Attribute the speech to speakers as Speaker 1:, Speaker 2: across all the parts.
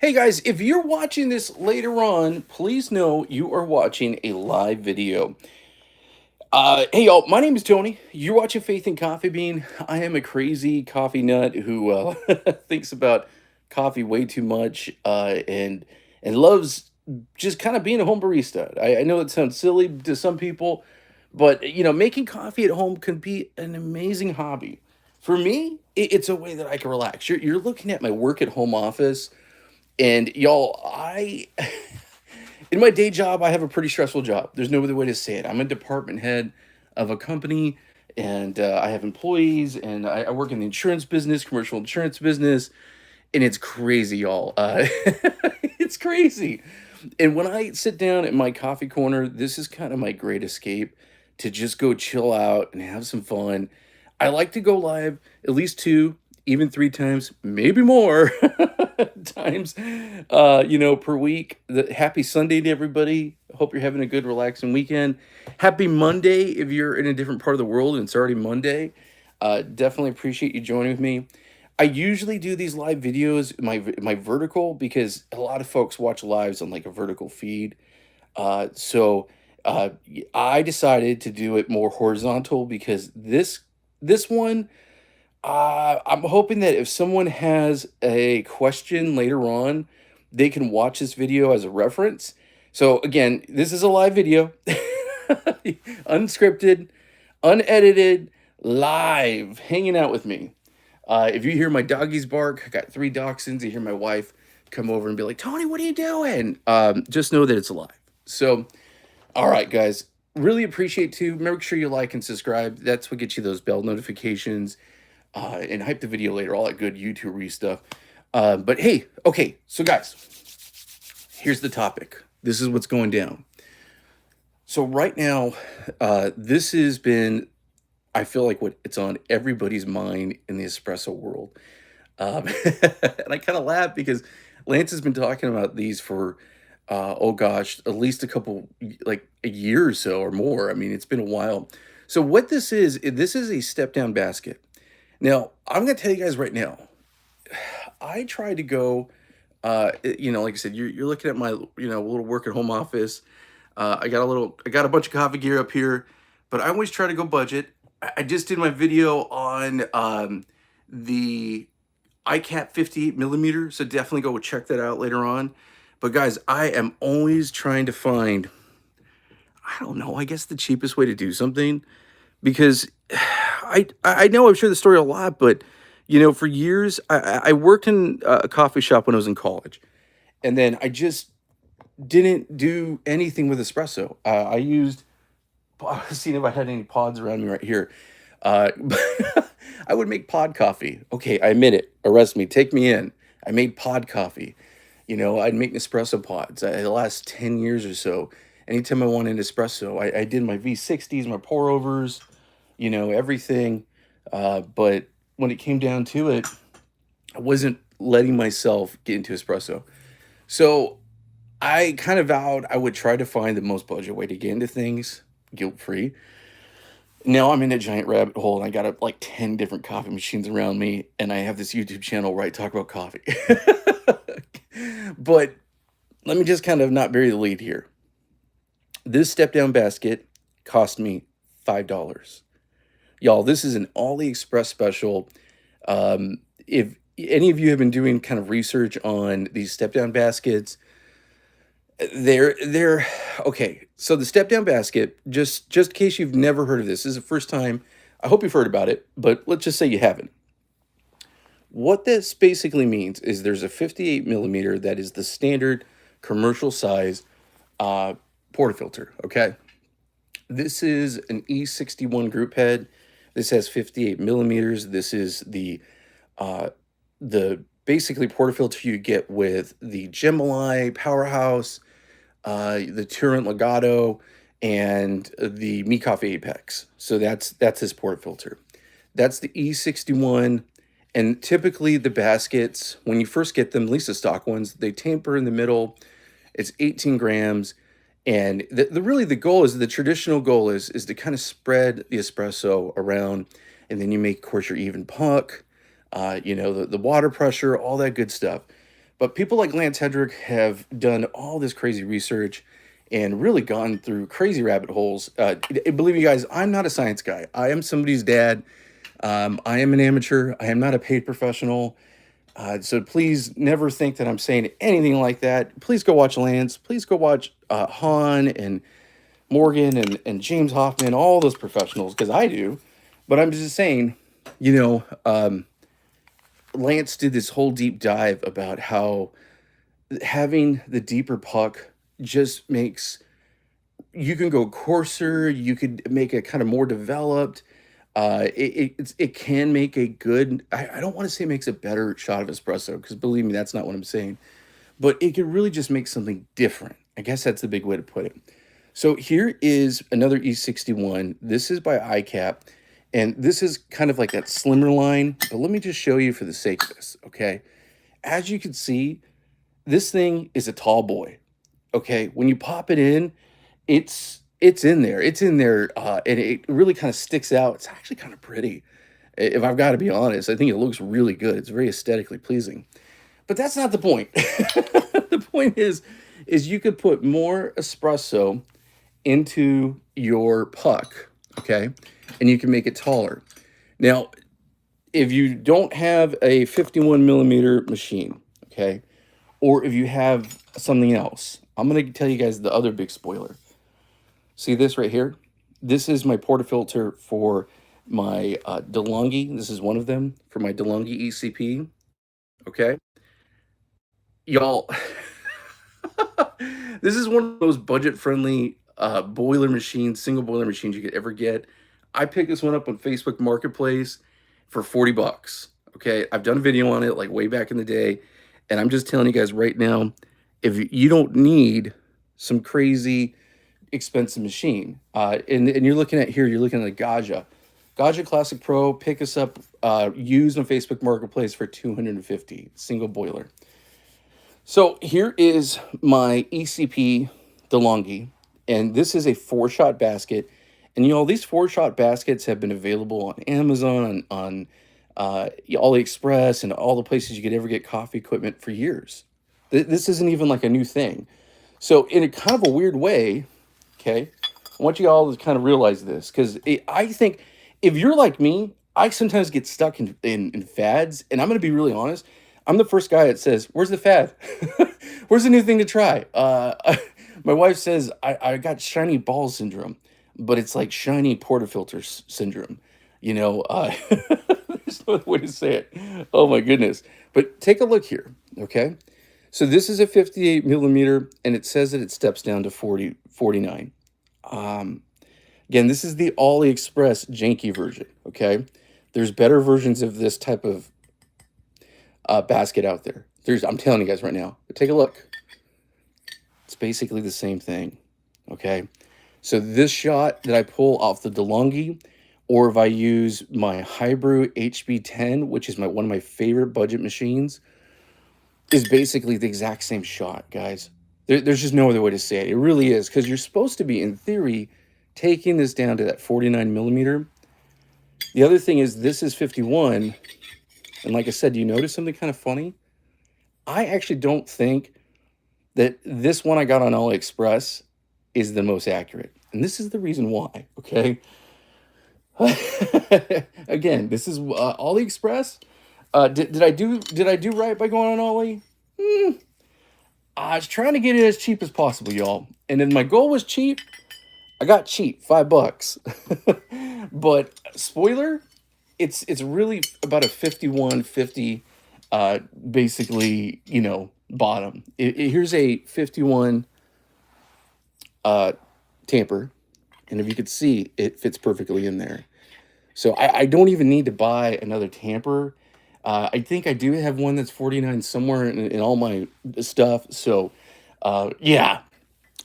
Speaker 1: Hey guys, if you're watching this later on, please know you are watching a live video. Hey y'all, my name is Tony. You're watching Faith and Coffee Bean. I am a crazy coffee nut who thinks about coffee way too much and loves just kind of being a home barista. I know it sounds silly to some people, but making coffee at home can be an amazing hobby. For me, it's a way that I can relax. You're looking at my work at home office, and y'all, in my day job, I have a pretty stressful job. There's no other way to say it. I'm a department head of a company, and I have employees, and I work in the insurance business, commercial insurance business, and it's crazy, y'all. It's crazy. And when I sit down at my coffee corner, this is kind of my great escape to just go chill out and have some fun. I like to go live at least two, even three times, maybe more times, per week. Happy Sunday to everybody. Hope you're having a good, relaxing weekend. Happy Monday if you're in a different part of the world and it's already Monday. Definitely appreciate you joining with me. I usually do these live videos, my vertical, because a lot of folks watch lives on like a vertical feed. So I decided to do it more horizontal because this one, I'm hoping that if someone has a question later on, they can watch this video as a reference. So again, this is a live video, unscripted, unedited, live, hanging out with me. If you hear my doggies bark, I got three dachshunds. You hear my wife come over and be like, "Tony, what are you doing?" Just know that it's alive. So, all right, guys, really appreciate too. Make sure you like and subscribe. That's what gets you those bell notifications, and hype the video later. All that good YouTube stuff. But hey, okay, so guys, here's the topic. This is what's going down. So right now, this has been, I feel like what it's on everybody's mind in the espresso world. And I kind of laugh because Lance has been talking about these for, oh gosh, at least a couple, like a year or so or more. I mean, it's been a while. So what this is a step down basket. Now, I'm going to tell you guys right now, I tried to go, like I said, you're looking at my, little work at home office. I got a bunch of coffee gear up here, but I always try to go budget. I just did my video on the iCat 58 millimeter, so definitely go check that out later on. But guys, I am always trying to find, I don't know, I guess the cheapest way to do something, because I know I've shared the story a lot, but for years I worked in a coffee shop when I was in college, and then I just didn't do anything with espresso. I used, seeing if I had any pods around me right here. I would make pod coffee. Okay, I admit it. Arrest me. Take me in. I made pod coffee. I'd make Nespresso pods. The last 10 years or so, anytime I wanted espresso, I did my V60s, my pour overs, everything. But when it came down to it, I wasn't letting myself get into espresso. So I kind of vowed I would try to find the most budget way to get into things, guilt free. Now I'm in a giant rabbit hole and I got like 10 different coffee machines around me, and I have this YouTube channel where I talk about coffee. But let me just kind of not bury the lead here. This step down basket cost me $5. Y'all, this is an AliExpress special. If any of you have been doing kind of research on these step down baskets, they're okay. So the step down basket, just in case you've never heard of this is the first time. I hope you've heard about it, but let's just say you haven't. What this basically means is there's a 58 millimeter that is the standard commercial size portafilter. Okay, this is an E61 group head. This has 58 millimeters. This is the basically portafilter you get with the Gemini Powerhouse, the Turrent Legato, and the Mi Coffee Apex. So that's his portafilter. That's the E61. And typically the baskets, when you first get them, at least the stock ones, they taper in the middle. It's 18 grams. And the goal is, the traditional goal is to kind of spread the espresso around, and then you make, of course, your even puck, the water pressure, all that good stuff. But people like Lance Hedrick have done all this crazy research and really gone through crazy rabbit holes. Believe me, guys, I'm not a science guy. I am somebody's dad. I am an amateur. I am not a paid professional. So please never think that I'm saying anything like that. Please go watch Lance. Please go watch Han and Morgan and James Hoffman, all those professionals, because I do. But I'm just saying, you know, Lance did this whole deep dive about how having the deeper puck just makes you can go coarser, you could make it kind of more developed. It can make a good. I don't want to say it makes a better shot of espresso because believe me, that's not what I'm saying. But it could really just make something different. I guess that's the big way to put it. So here is another E61. This is by iCap, and this is kind of like that slimmer line. But let me just show you for the sake of this, okay? As you can see, this thing is a tall boy. Okay, when you pop it in, it's in there. It's in there, and it really kind of sticks out. It's actually kind of pretty. If I've got to be honest, I think it looks really good. It's very aesthetically pleasing. But that's not the point. The point is you could put more espresso into your puck, okay? And you can make it taller. Now, if you don't have a 51 millimeter machine, okay, or if you have something else, I'm going to tell you guys the other big spoiler. See this right here? This is my portafilter for my DeLonghi. This is one of them for my DeLonghi ECP. Okay, y'all. This is one of those budget-friendly boiler machines, single boiler machines you could ever get. I picked this one up on Facebook Marketplace for 40 bucks. Okay, I've done a video on it like way back in the day, and I'm just telling you guys right now, if you don't need some crazy expensive machine, and you're looking at here, you're looking at a Gaja Classic Pro. Pick us up used on Facebook Marketplace for 250 single boiler. So here is my ECP DeLonghi, and this is a 4-shot basket. And you know, these 4-shot baskets have been available on Amazon, on AliExpress, and all the places you could ever get coffee equipment for years. This isn't even like a new thing. So in a kind of a weird way, okay, I want you all to kind of realize this, because I think if you're like me, I sometimes get stuck in fads, and I'm going to be really honest. I'm the first guy that says, "Where's the fad? Where's the new thing to try?" My wife says I got shiny ball syndrome, but it's like shiny portafilter syndrome. You know, there's no other way to say it. Oh my goodness! But take a look here, okay? So this is a 58 millimeter, and it says that it steps down to 49. Again, this is the AliExpress janky version, okay? There's better versions of this type of basket out there. I'm telling you guys right now. But take a look. It's basically the same thing, okay? So this shot that I pull off the DeLonghi, or if I use my Hybrew HB10, which is one of my favorite budget machines, is basically the exact same shot, guys. There's just no other way to say it. It really is, because you're supposed to be, in theory, taking this down to that 49 millimeter. The other thing is this is 51, and like I said, do you notice something kind of funny? I actually don't think that this one I got on AliExpress is the most accurate, and this is the reason why, okay? Again, this is AliExpress. Did I do right by going on Ollie? I was trying to get it as cheap as possible, y'all. And then my goal was cheap. I got cheap, $5. But spoiler, it's really about a 51.50, basically, you know, bottom. Here's a 51 tamper, and if you could see, it fits perfectly in there. So I don't even need to buy another tamper. I think I do have one that's 49 somewhere in all my stuff. So, yeah.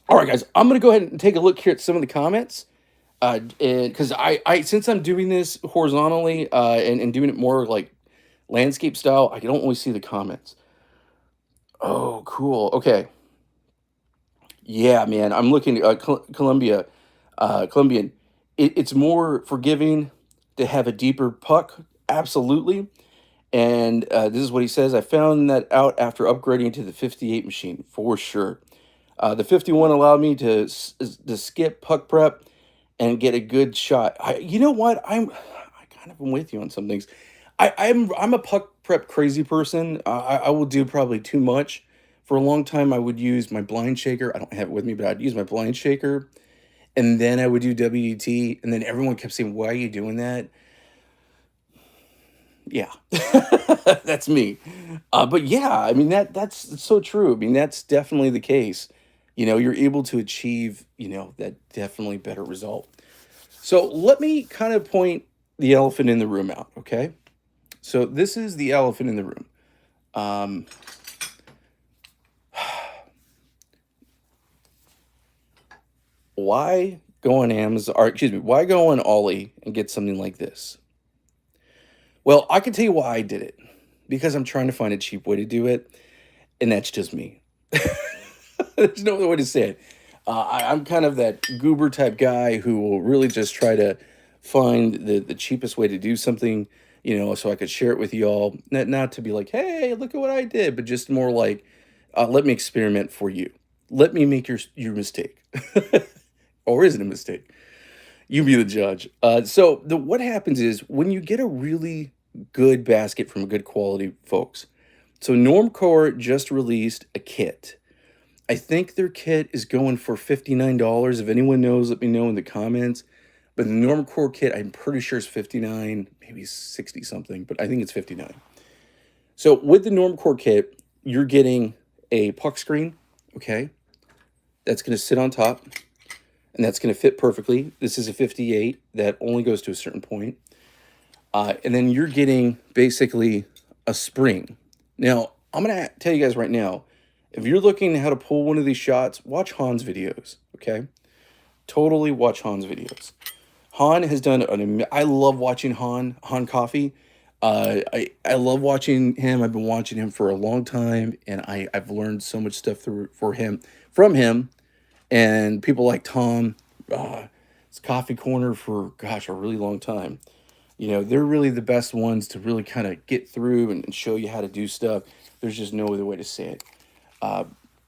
Speaker 1: All right, guys, I'm going to go ahead and take a look here at some of the comments. And because I since I'm doing this horizontally and doing it more like landscape style, I don't always see the comments. Oh, cool. Okay. Yeah, man, I'm looking at Colombian. It's more forgiving to have a deeper puck. Absolutely. And this is what he says. I found that out after upgrading to the 58 machine, for sure. The 51 allowed me to skip puck prep and get a good shot. You know what? I kind of am with you on some things. I'm a puck prep crazy person. I will do probably too much. For a long time, I would use my blind shaker. I don't have it with me, but I'd use my blind shaker, and then I would do WDT, and then everyone kept saying, "Why are you doing that?" Yeah, that's me. But yeah, I mean that's so true. I mean that's definitely the case. You're able to achieve, that definitely better result. So let me kind of point the elephant in the room out, okay? So this is the elephant in the room. Um, why go on Amazon, or excuse me, why go on Ollie and get something like this? Well, I can tell you why I did it. Because I'm trying to find a cheap way to do it, and that's just me. There's no other way to say it. I'm kind of that goober type guy who will really just try to find the cheapest way to do something, so I could share it with y'all. Not to be like, hey, look at what I did, but just more like, let me experiment for you. Let me make your mistake. Or is it a mistake? You be the judge. So what happens is when you get a really good basket from good quality folks. So Normcore just released a kit. I think their kit is going for $59. If anyone knows, let me know in the comments. But the Normcore kit, I'm pretty sure is 59, maybe 60 something, but I think it's 59. So with the Normcore kit, you're getting a puck screen, okay? That's going to sit on top, and that's going to fit perfectly. This is a 58 that only goes to a certain point. And then you're getting basically a spring. Now, I'm going to tell you guys right now, if you're looking at how to pull one of these shots, watch Han's videos, okay? Totally watch Han's videos. Han has done I love watching Han Coffee. I love watching him. I've been watching him for a long time, and I've learned so much stuff from him, and people like Tom. It's Coffee Corner for, gosh, a really long time. They're really the best ones to really kind of get through and show you how to do stuff. There's just no other way to say it.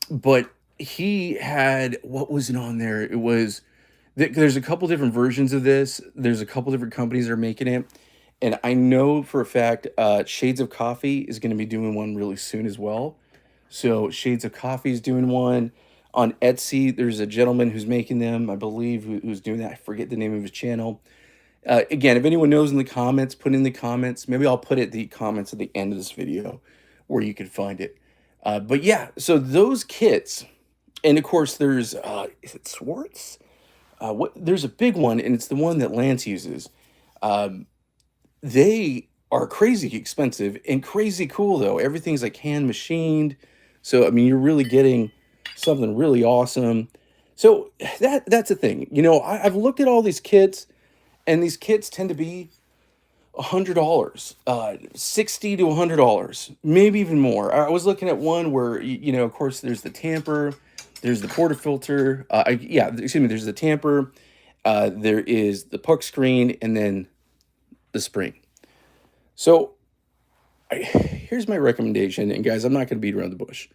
Speaker 1: But he had, what was it on there? It was, there's a couple different versions of this. There's a couple different companies that are making it. And I know for a fact, Shades of Coffee is going to be doing one really soon as well. So Shades of Coffee is doing one. On Etsy, there's a gentleman who's making them, I believe, who's doing that. I forget the name of his channel. Again, if anyone knows in the comments, put in the comments. Maybe I'll put it the comments at the end of this video where you can find it. But yeah, so those kits, and of course there's, is it Swartz? There's a big one, and it's the one that Lance uses. They are crazy expensive and crazy cool though. Everything's like hand machined. So, I mean, you're really getting something really awesome. So that's the thing. I've looked at all these kits, and these kits tend to be $100, $60 to $100, maybe even more. I was looking at one where, of course, there's the tamper, there's the portafilter. There's the tamper, there is the puck screen, and then the spring. So here's my recommendation, and guys, I'm not going to beat around the bush.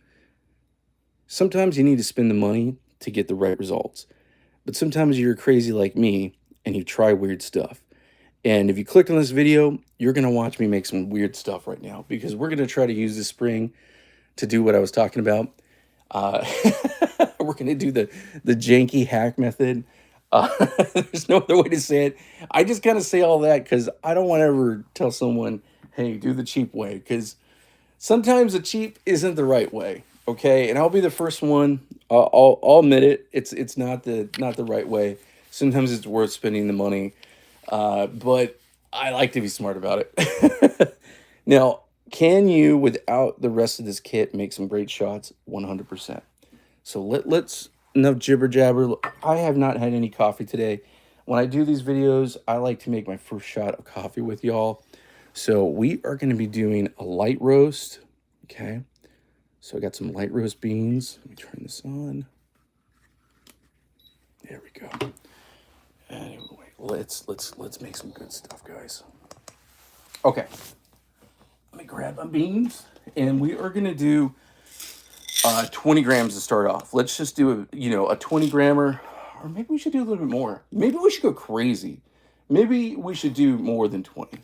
Speaker 1: Sometimes you need to spend the money to get the right results, but sometimes you're crazy like me and you try weird stuff. And if you click on this video, you're going to watch me make some weird stuff right now, because we're going to try to use this spring to do what I was talking about. We're going to do the janky hack method. There's no other way to say it. I just kind of say all that because I don't want to ever tell someone, hey, do the cheap way, because sometimes the cheap isn't the right way. Okay, and I'll be the first one. I'll admit it. It's not the right way. Sometimes it's worth spending the money, but I like to be smart about it. Now, can you, without the rest of this kit, make some great shots? 100%. So let's enough jibber jabber. I have not had any coffee today. When I do these videos, I like to make my first shot of coffee with y'all. So we are going to be doing a light roast. Okay. So I got some light roast beans. Let me turn this on. There we go. Anyway, let's make some good stuff, guys. Okay. me grab my beans, and we are gonna do 20 grams to start off. Let's just do a 20 grammer, or maybe we should do a little bit more. Maybe we should go crazy. Maybe we should do more than 20.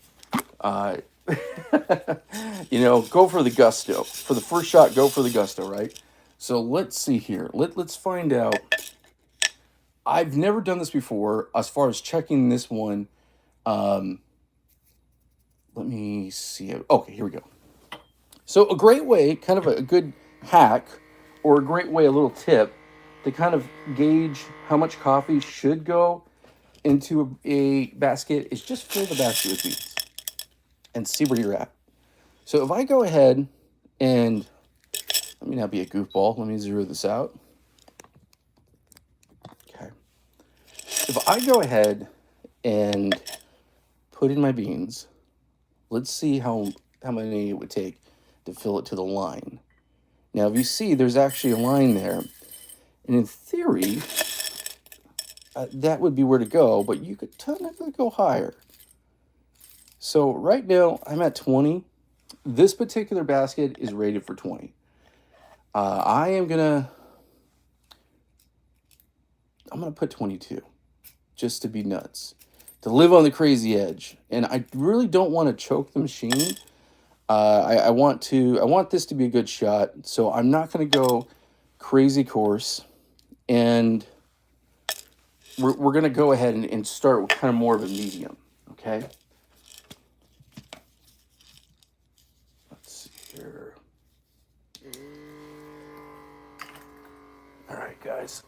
Speaker 1: Uh, go for the gusto. For the first shot, go for the gusto, right? So let's see here. Let's find out. I've never done this before as far as checking this one. Um, Let me see. Okay, here we go. So a great way, kind of a good hack, or a great way, a little tip, to kind of gauge how much coffee should go into a basket is just fill the basket with beans and see where you're at. So if I go ahead and, let me not be a goofball, let me zero this out. Okay. If I go ahead and put in my beans, let's see how many it would take to fill it to the line. Now, if you see, there's actually a line there. And in theory, that would be where to go, but you could technically go higher. So right now, I'm at 20. This particular basket is rated for 20. I'm gonna put 22, just to be nuts, to live on the crazy edge. And I really don't want to choke the machine. I want this to be a good shot, so I'm not going to go crazy coarse, and we're going to go ahead and start with kind of more of a medium, okay? Let's see here. All right, guys.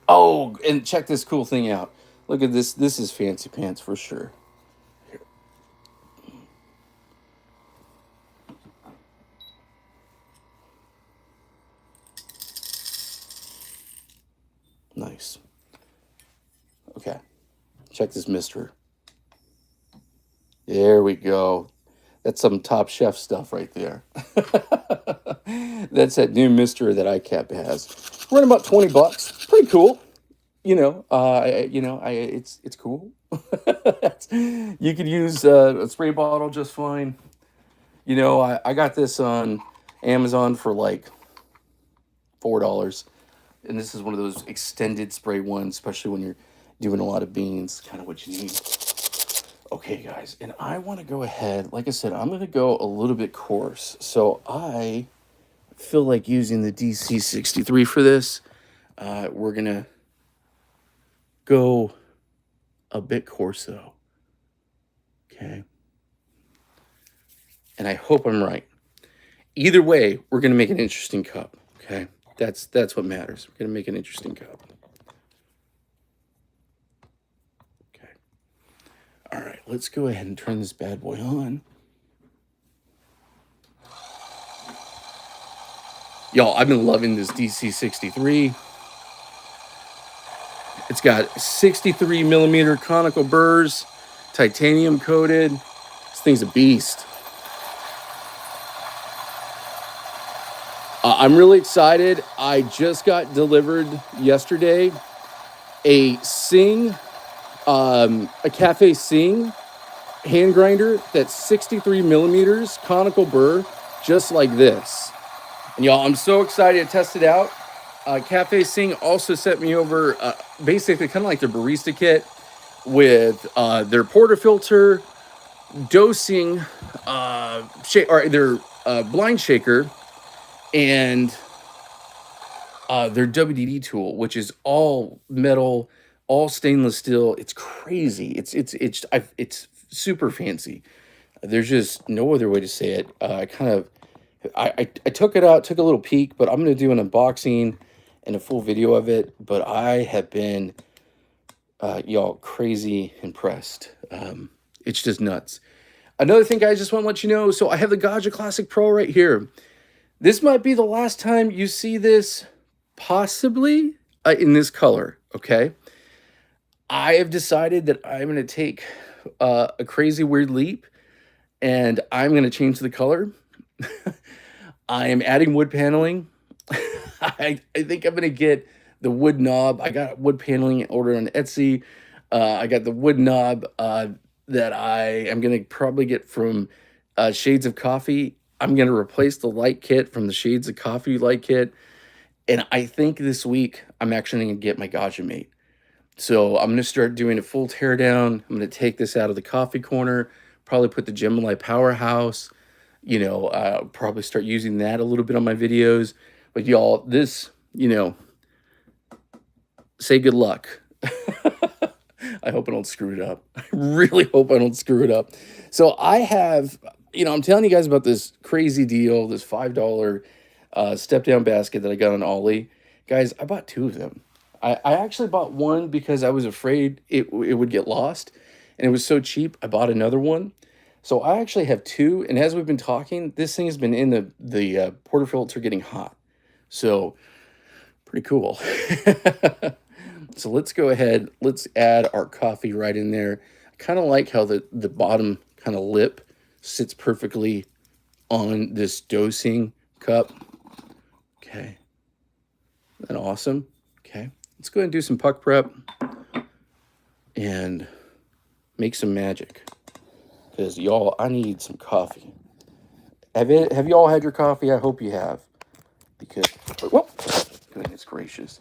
Speaker 1: Oh, and check this cool thing out. Look at this. This is fancy pants for sure. Here. Nice. Okay. Check this mister. There we go. That's some Top Chef stuff right there. That's that new mister that iCap has. Running about $20. Pretty cool. It's cool. You could use a spray bottle just fine. I got this on Amazon for like $4. And this is one of those extended spray ones, especially when you're doing a lot of beans, kind of what you need. Okay, guys, and I want to go ahead, like I said, I'm going to go a little bit coarse. So I feel like using the DC63 for this. We're going to go a bit coarse, though. Okay. And I hope I'm right. Either way, we're going to make an interesting cup, okay? That's what matters. We're going to make an interesting cup. Okay. All right, let's go ahead and turn this bad boy on. Y'all, I've been loving this DC63. It's got 63 millimeter conical burrs, titanium coated. This thing's a beast. I'm really excited. I just got delivered yesterday a Cafe Sing hand grinder that's 63 millimeters conical burr, just like this. And y'all, I'm so excited to test it out. Cafe Sing also sent me over basically kind of like their barista kit with their portafilter, dosing, their blind shaker, and their WDD tool, which is all metal, all stainless steel. It's crazy. It's super fancy. There's just no other way to say it. I took it out, took a little peek, but I'm going to do an unboxing and a full video of it. But I have been, y'all, crazy impressed. It's just nuts. Another thing, guys, just want to let you know. So I have the Gaja Classic Pro right here. This might be the last time you see this, possibly, in this color, okay? I have decided that I'm going to take a crazy weird leap, and I'm going to change the color. I am adding wood paneling. I think I'm going to get the wood knob. I got wood paneling ordered on Etsy. I got the wood knob that I am going to probably get from Shades of Coffee. I'm going to replace the light kit from the Shades of Coffee light kit. And I think this week I'm actually going to get my Gacha Mate. So I'm going to start doing a full teardown. I'm going to take this out of the coffee corner, probably put the Gemini Powerhouse, probably start using that a little bit on my videos. But y'all, this, say good luck. I hope I don't screw it up. I really hope I don't screw it up. So I have, I'm telling you guys about this crazy deal, this $5 step down basket that I got on Ollie. Guys, I bought 2 of them. I actually bought one because I was afraid it would get lost, and it was so cheap. I bought another one. So I actually have 2, and as we've been talking, this thing has been in the portafilter getting hot. So pretty cool. So let's go ahead. Let's add our coffee right in there. I kind of like how the bottom kind of lip sits perfectly on this dosing cup. Okay. Isn't that awesome? Okay. Let's go ahead and do some puck prep and make some magic. Because y'all, I need some coffee. Have you all had your coffee? I hope you have. Because, whoa, goodness gracious.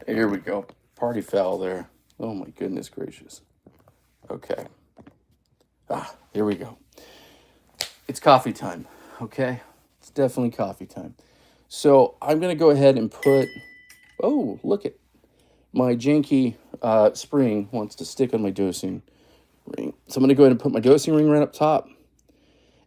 Speaker 1: Here we go. Party foul there. Oh my goodness gracious. Okay. Here we go. It's coffee time. Okay. It's definitely coffee time. So I'm going to go ahead and put, oh, look at my janky spring wants to stick on my dosing ring. So I'm going to go ahead and put my dosing ring right up top.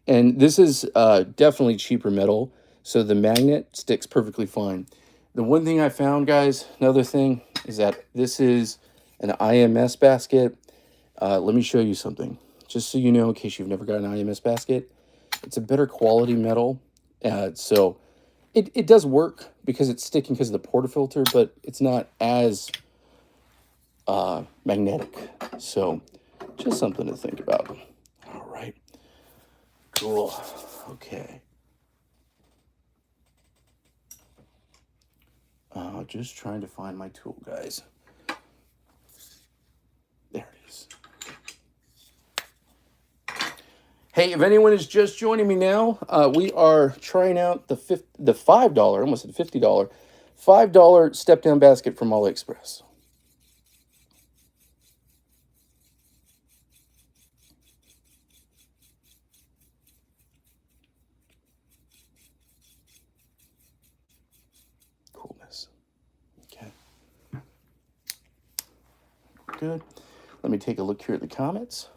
Speaker 1: And this is definitely cheaper metal, so the magnet sticks perfectly fine. The one thing I found, guys, another thing, is that this is an IMS basket. Let me show you something. Just so you know, in case you've never got an IMS basket, it's a better quality metal. So it does work because it's sticking because of the portafilter, but it's not as magnetic. So just something to think about. All right. Cool. Okay. Just trying to find my tool, guys. There it is. Hey, if anyone is just joining me now, we are trying out the $5, almost at $50, $5 step down basket from AliExpress. Coolness. Okay. Good. Let me take a look here at the comments.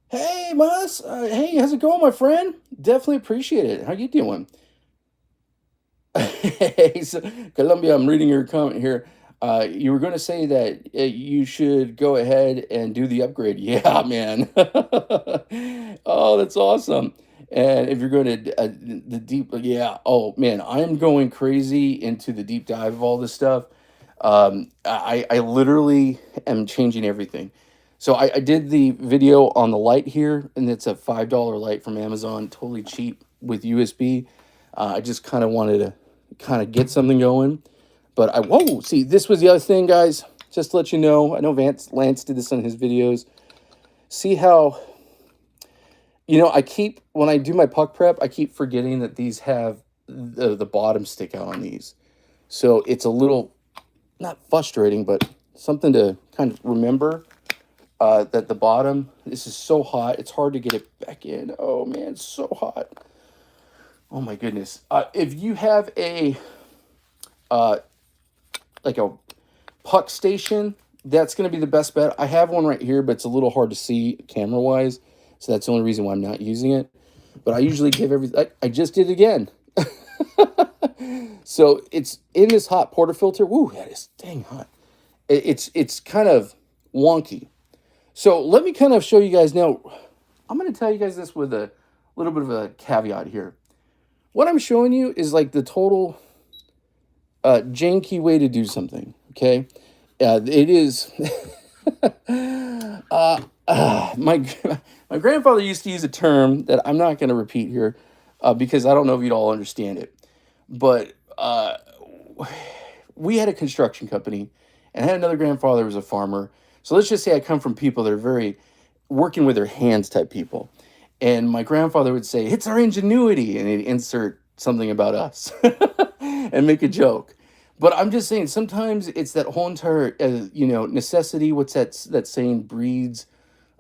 Speaker 1: Hey, Mas. Hey, how's it going, my friend? Definitely appreciate it. How you doing? Hey, so, Columbia, I'm reading your comment here. You were going to say that you should go ahead and do the upgrade. Yeah, man. Oh, that's awesome. And if you're going to the deep, yeah. Oh, man, I'm going crazy into the deep dive of all this stuff. I literally am changing everything. So I did the video on the light here, and it's a $5 light from Amazon, totally cheap with USB. I just kind of wanted to kind of get something going. But whoa, see, this was the other thing, guys. Just to let you know, I know Lance did this on his videos. See how, when I do my puck prep, I keep forgetting that these have the bottom stick out on these. So it's a little, not frustrating, but something to kind of remember. That the bottom, this is so hot, it's hard to get it back in. Oh man, it's so hot. Oh my goodness. If you have a like a puck station, that's going to be the best bet. I have one right here, but it's a little hard to see camera wise, so that's the only reason why I'm not using it. But I usually give everything. I just did it again. So it's in this hot portafilter. Woo, that is dang hot. It's kind of wonky. So let me kind of show you guys now. I'm going to tell you guys this with a little bit of a caveat here. What I'm showing you is like the total janky way to do something, okay? It is... my grandfather used to use a term that I'm not going to repeat here because I don't know if you'd all understand it. But we had a construction company, and I had another grandfather who was a farmer. So let's just say I come from people that are very working with their hands type people. And my grandfather would say, "It's our ingenuity," and he'd insert something about us and make a joke. But I'm just saying, sometimes it's that whole entire, necessity. What's that saying? Breeds.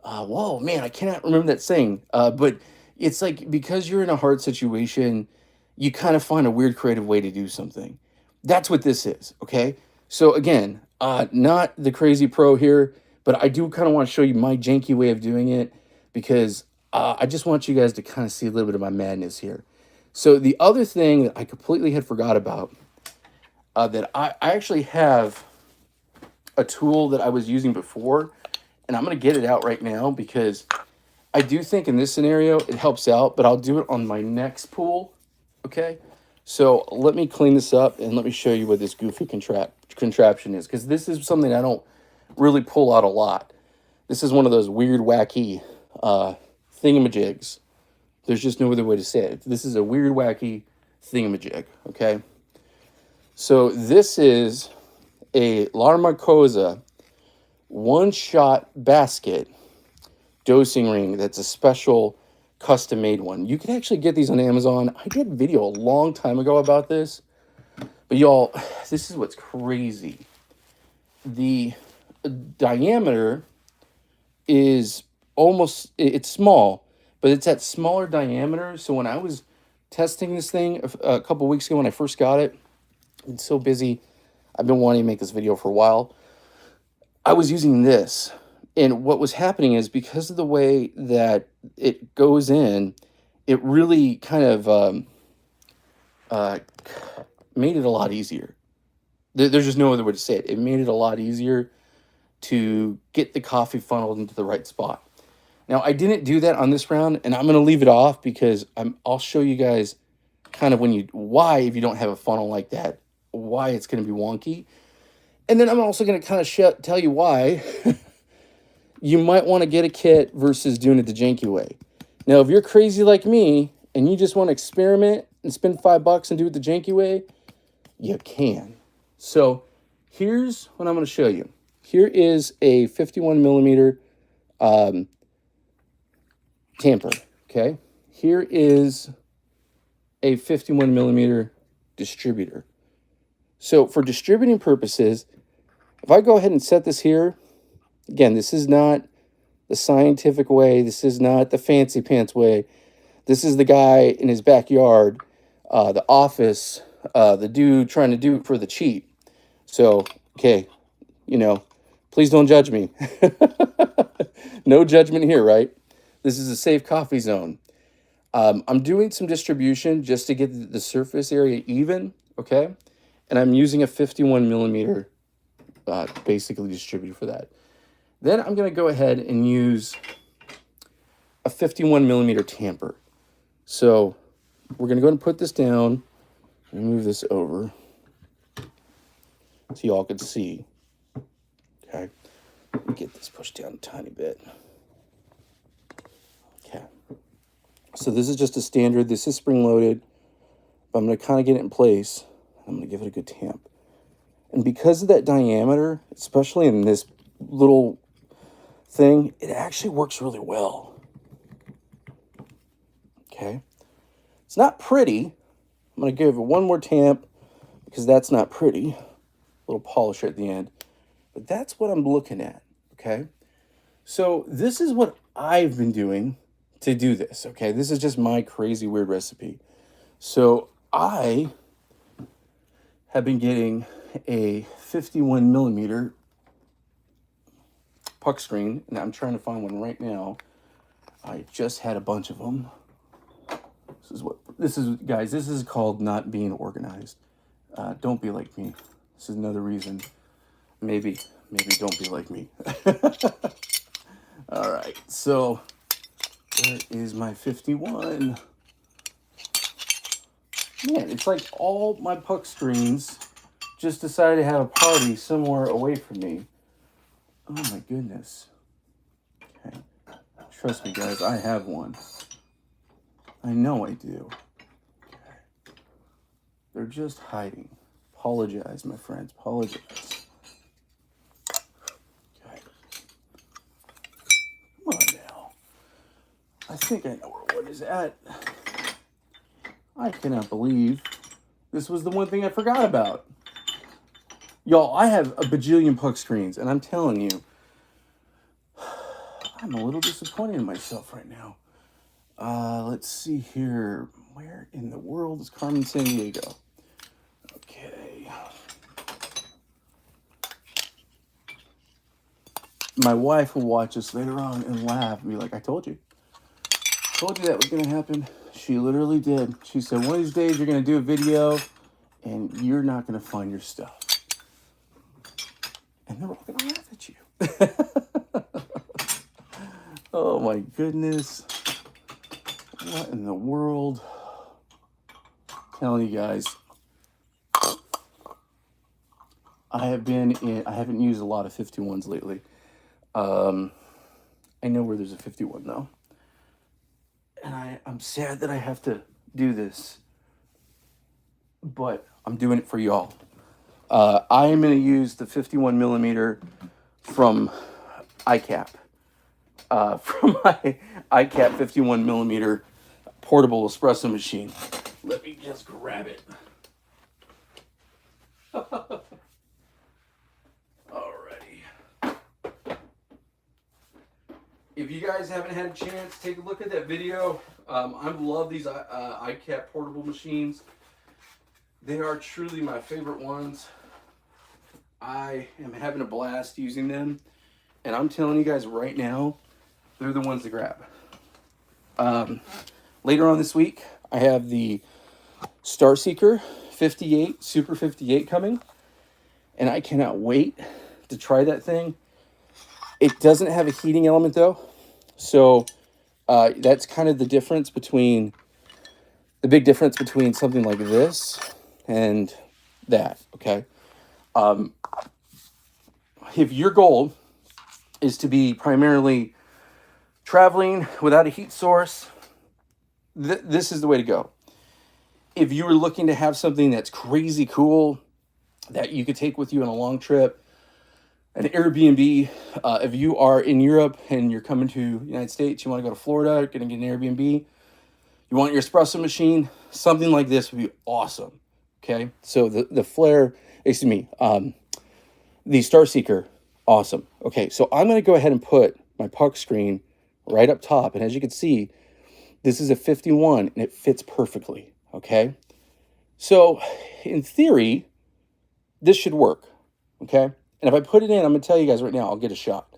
Speaker 1: Whoa, man, I cannot remember that saying. But it's like because you're in a hard situation, you kind of find a weird creative way to do something. That's what this is. Okay. So again, not the crazy pro here, but I do kind of want to show you my janky way of doing it because I just want you guys to kind of see a little bit of my madness here. So the other thing that I completely had forgot about that I actually have a tool that I was using before, and I'm going to get it out right now because I do think in this scenario it helps out, but I'll do it on my next pool. Okay. So let me clean this up and let me show you what this goofy contraption is, because this is something I don't really pull out a lot. This is one of those weird, wacky thingamajigs. There's just no other way to say it. This is a weird, wacky thingamajig, okay? So this is a Larmacosa one-shot basket dosing ring that's a special custom-made one. You can actually get these on Amazon. I did a video a long time ago about this. But y'all, this is what's crazy. The diameter is it's small, but it's that smaller diameter. So when I was testing this thing a couple weeks ago when I first got it, I'm so busy. I've been wanting to make this video for a while. I was using this. And what was happening is because of the way that it goes in, it really kind of made it a lot easier. There's just no other way to say it. It made it a lot easier to get the coffee funneled into the right spot. Now, I didn't do that on this round, and I'm going to leave it off because I'll show you guys kind of why, if you don't have a funnel like that, why it's going to be wonky. And then I'm also going to kind of tell you why you might want to get a kit versus doing it the janky way. Now, if you're crazy like me and you just want to experiment and spend $5 and do it the janky way, you can. So here's what I'm going to show you. Here is a 51 millimeter tamper. Okay. Here is a 51 millimeter distributor. So for distributing purposes, if I go ahead and set this here, again, this is not the scientific way. This is not the fancy pants way. This is the guy in his backyard, the office, the dude trying to do it for the cheap. So, okay, please don't judge me. No judgment here, right? This is a safe coffee zone. I'm doing some distribution just to get the surface area even, okay? And I'm using a 51 millimeter basically distributor for that. Then I'm going to go ahead and use a 51 millimeter tamper. So we're going to go ahead and put this down and move this over so y'all can see. Okay. Let me get this pushed down a tiny bit. Okay. So this is just a standard. This is spring loaded. But I'm going to kind of get it in place. I'm going to give it a good tamp. And because of that diameter, especially in this little thing, it actually works really well. Okay. It's not pretty. I'm going to give it one more tamp because that's not pretty. A little polish at the end. But that's what I'm looking at. Okay. So this is what I've been doing to do this. Okay. This is just my crazy weird recipe. So I have been getting a 51 millimeter puck screen, and I'm trying to find one right now. I just had a bunch of them. Guys, this is called not being organized. Don't be like me. This is another reason. Maybe don't be like me. All right, so there is my 51. Man, it's like all my puck screens just decided to have a party somewhere away from me. Oh my goodness. Okay. Trust me, guys, I have one. I know I do. Okay. They're just hiding. Apologize, my friends. Apologize. Okay. Come on now. I think I know where one is at. I cannot believe this was the one thing I forgot about. Y'all, I have a bajillion puck screens, and I'm telling you, I'm a little disappointed in myself right now. Let's see here. Where in the world is Carmen Sandiego? Okay. My wife will watch this later on and laugh and be like, I told you. Told you that was going to happen. She literally did. She said, one of these days you're going to do a video and you're not going to find your stuff. And they're all going to laugh at you. Oh my goodness. What in the world? I'm telling you guys. I haven't used a lot of 51s lately. I know where there's a 51 though. And I'm sad that I have to do this. But I'm doing it for y'all. I am going to use the 51 millimeter from iCap. From my iCap 51 millimeter portable espresso machine. Let me just grab it. Alrighty. If you guys haven't had a chance, take a look at that video. I love these iCap portable machines. They are truly my favorite ones. I am having a blast using them. And I'm telling you guys right now, they're the ones to grab. Later on this week, I have the Starseeker 58, Super 58 coming. And I cannot wait to try that thing. It doesn't have a heating element though. So that's kind of the difference between, the big difference between something like this and that, okay? If your goal is to be primarily traveling without a heat source, this is the way to go. If you were looking to have something that's crazy cool that you could take with you on a long trip, an Airbnb, if you are in Europe and you're coming to the United States, you want to go to Florida, you're going to get an Airbnb, you want your espresso machine, something like this would be awesome. Okay, so the Flare, excuse me, the Starseeker, awesome. Okay, so I'm going to go ahead and put my puck screen right up top, and as you can see, this is a 51 and it fits perfectly. Okay, so in theory, this should work. Okay, and if I put it in, I'm going to tell you guys right now, I'll get a shot.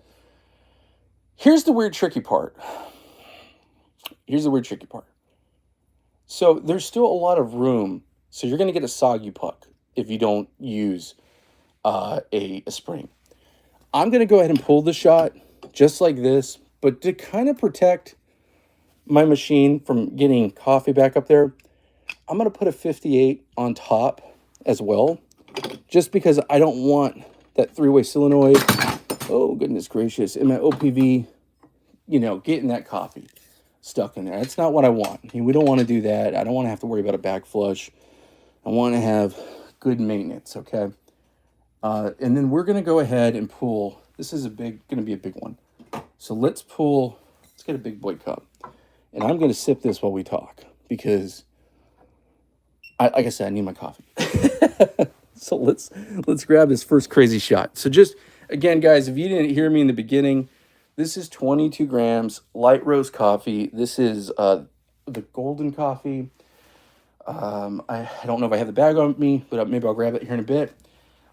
Speaker 1: Here's the weird, tricky part. So there's still a lot of room. So you're going to get a soggy puck if you don't use a spring. I'm going to go ahead and pull the shot just like this, but to kind of protect my machine from getting coffee back up there, I'm going to put a 58 on top as well, just because I don't want that three-way solenoid, oh goodness gracious, in my OPV, you know, getting that coffee stuck in there. That's not what I want. I mean, we don't want to do that. I don't want to have to worry about a back flush. I want to have good maintenance, okay? And then we're going to go ahead and pull. This is going to be a big one. So let's get a big boy cup. And I'm going to sip this while we talk because, like I said, I need my coffee. So let's grab this first crazy shot. So just, again, guys, if you didn't hear me in the beginning, this is 22 grams light roast coffee. This is the golden coffee. I don't know if I have the bag on me, but maybe I'll grab it here in a bit.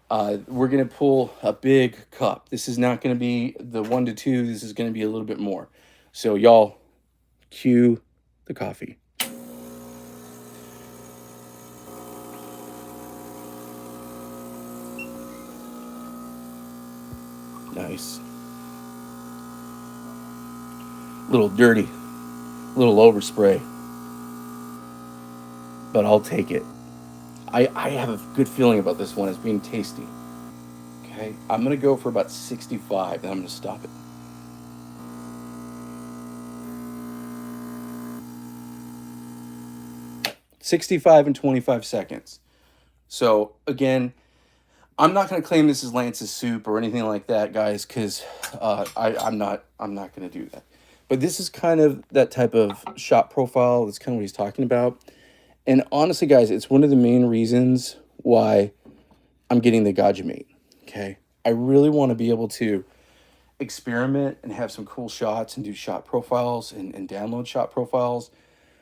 Speaker 1: We're going to pull a big cup. This is not going to be the 1 to 2. This is going to be a little bit more. So y'all, cue the coffee. Nice. Little dirty, little overspray, but I'll take it. I have a good feeling about this one as being tasty. Okay, I'm gonna go for about 65, and I'm gonna stop it. $65 and 25 seconds. So again, I'm not going to claim this is Lance's soup or anything like that, guys, because I'm not going to do that. But this is kind of that type of shot profile. That's kind of what he's talking about. And honestly, guys, it's one of the main reasons why I'm getting the Gaja Mate. Okay, I really want to be able to experiment and have some cool shots and do shot profiles and download shot profiles.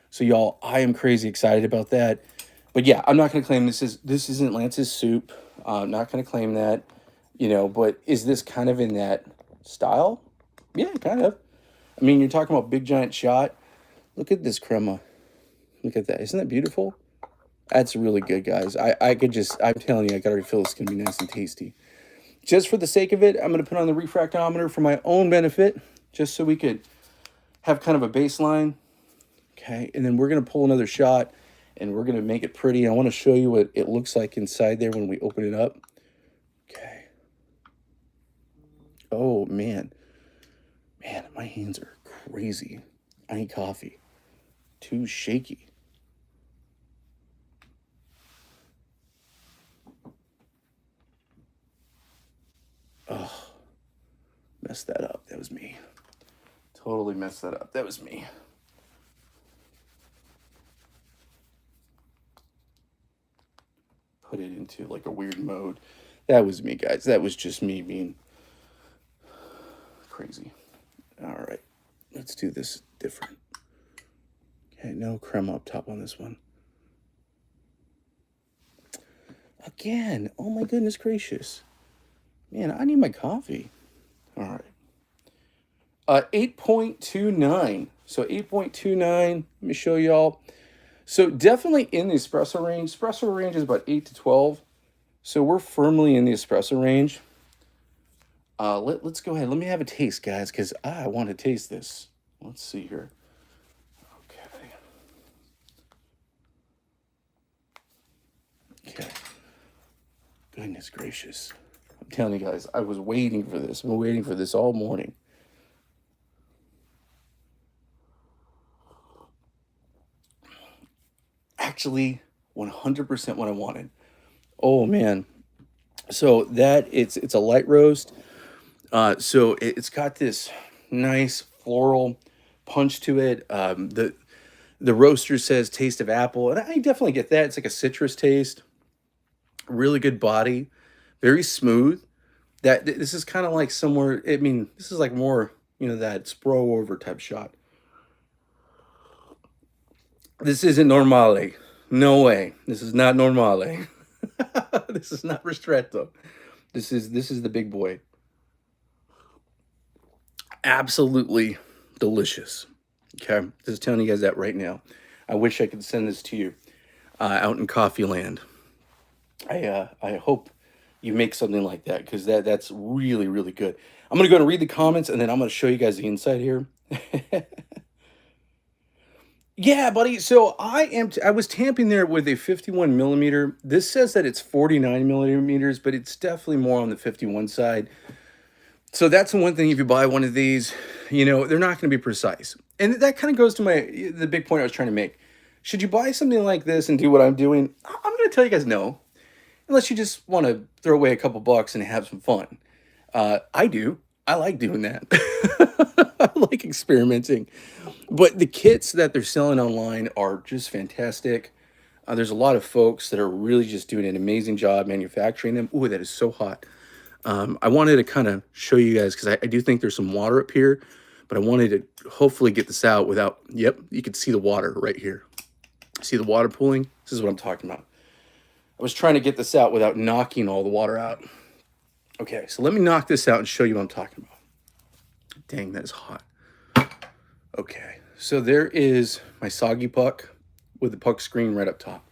Speaker 1: So y'all, I am crazy excited about that. But yeah, I'm not going to claim this isn't Lance's soup. I'm not going to claim that, but is this kind of in that style? Yeah, kind of. I mean, you're talking about big giant shot. Look at this crema. Look at that. Isn't that beautiful? That's really good, guys. I'm telling you, I got to feel it's going to be nice and tasty. Just for the sake of it, I'm going to put on the refractometer for my own benefit, just so we could have kind of a baseline. Okay, and then we're going to pull another shot, and we're going to make it pretty. I want to show you what it looks like inside there when we open it up. Okay. Oh, man. Man, my hands are crazy. I need coffee. Too shaky. Oh, messed that up. That was me. Totally messed that up. That was me. Put it into like a weird mode. That was me, guys. That was just me being crazy. All right. Let's do this different. Okay, no crema up top on this one. Again. Oh my goodness gracious. Man, I need my coffee. All right. 8.29. So 8.29. Let me show y'all. So definitely in the espresso range. Espresso range is about 8 to 12. So we're firmly in the espresso range. Let's go ahead. Let me have a taste, guys, because I want to taste this. Let's see here. Okay. Goodness gracious. I'm telling you guys, I was waiting for this. I've been waiting for this all morning. Actually, 100% what I wanted. Oh, man. So it's a light roast. So it's got this nice floral punch to it. The roaster says taste of apple, and I definitely get that. It's like a citrus taste. Really good body, very smooth. This is kind of like somewhere. I mean, this is like more that spro over type shot. This isn't normale. No way. This is not normale. This is not ristretto. This is the big boy. Absolutely delicious. Okay, just telling you guys that right now. I wish I could send this to you out in coffee land. I hope you make something like that, because that's really, really good. I'm gonna go and read the comments, and then I'm gonna show you guys the inside here. Yeah, buddy. So I was tamping there with a 51 millimeter. This says that it's 49 millimeters, but it's definitely more on the 51 side. So that's the one thing. If you buy one of these, they're not going to be precise. And that kind of goes to the big point I was trying to make. Should you buy something like this and do what I'm doing? I'm going to tell you guys no, unless you just want to throw away a couple bucks and have some fun. I do. I like doing that. I like experimenting. But the kits that they're selling online are just fantastic. There's a lot of folks that are really just doing an amazing job manufacturing them. Ooh, that is so hot. I wanted to kind of show you guys, because I do think there's some water up here, but I wanted to hopefully get this out without, yep, you can see the water right here. See the water pooling? This is what I'm talking about. I was trying to get this out without knocking all the water out. Okay, so let me knock this out and show you what I'm talking about. Dang, that is hot. Okay, so there is my soggy puck with the puck screen right up top.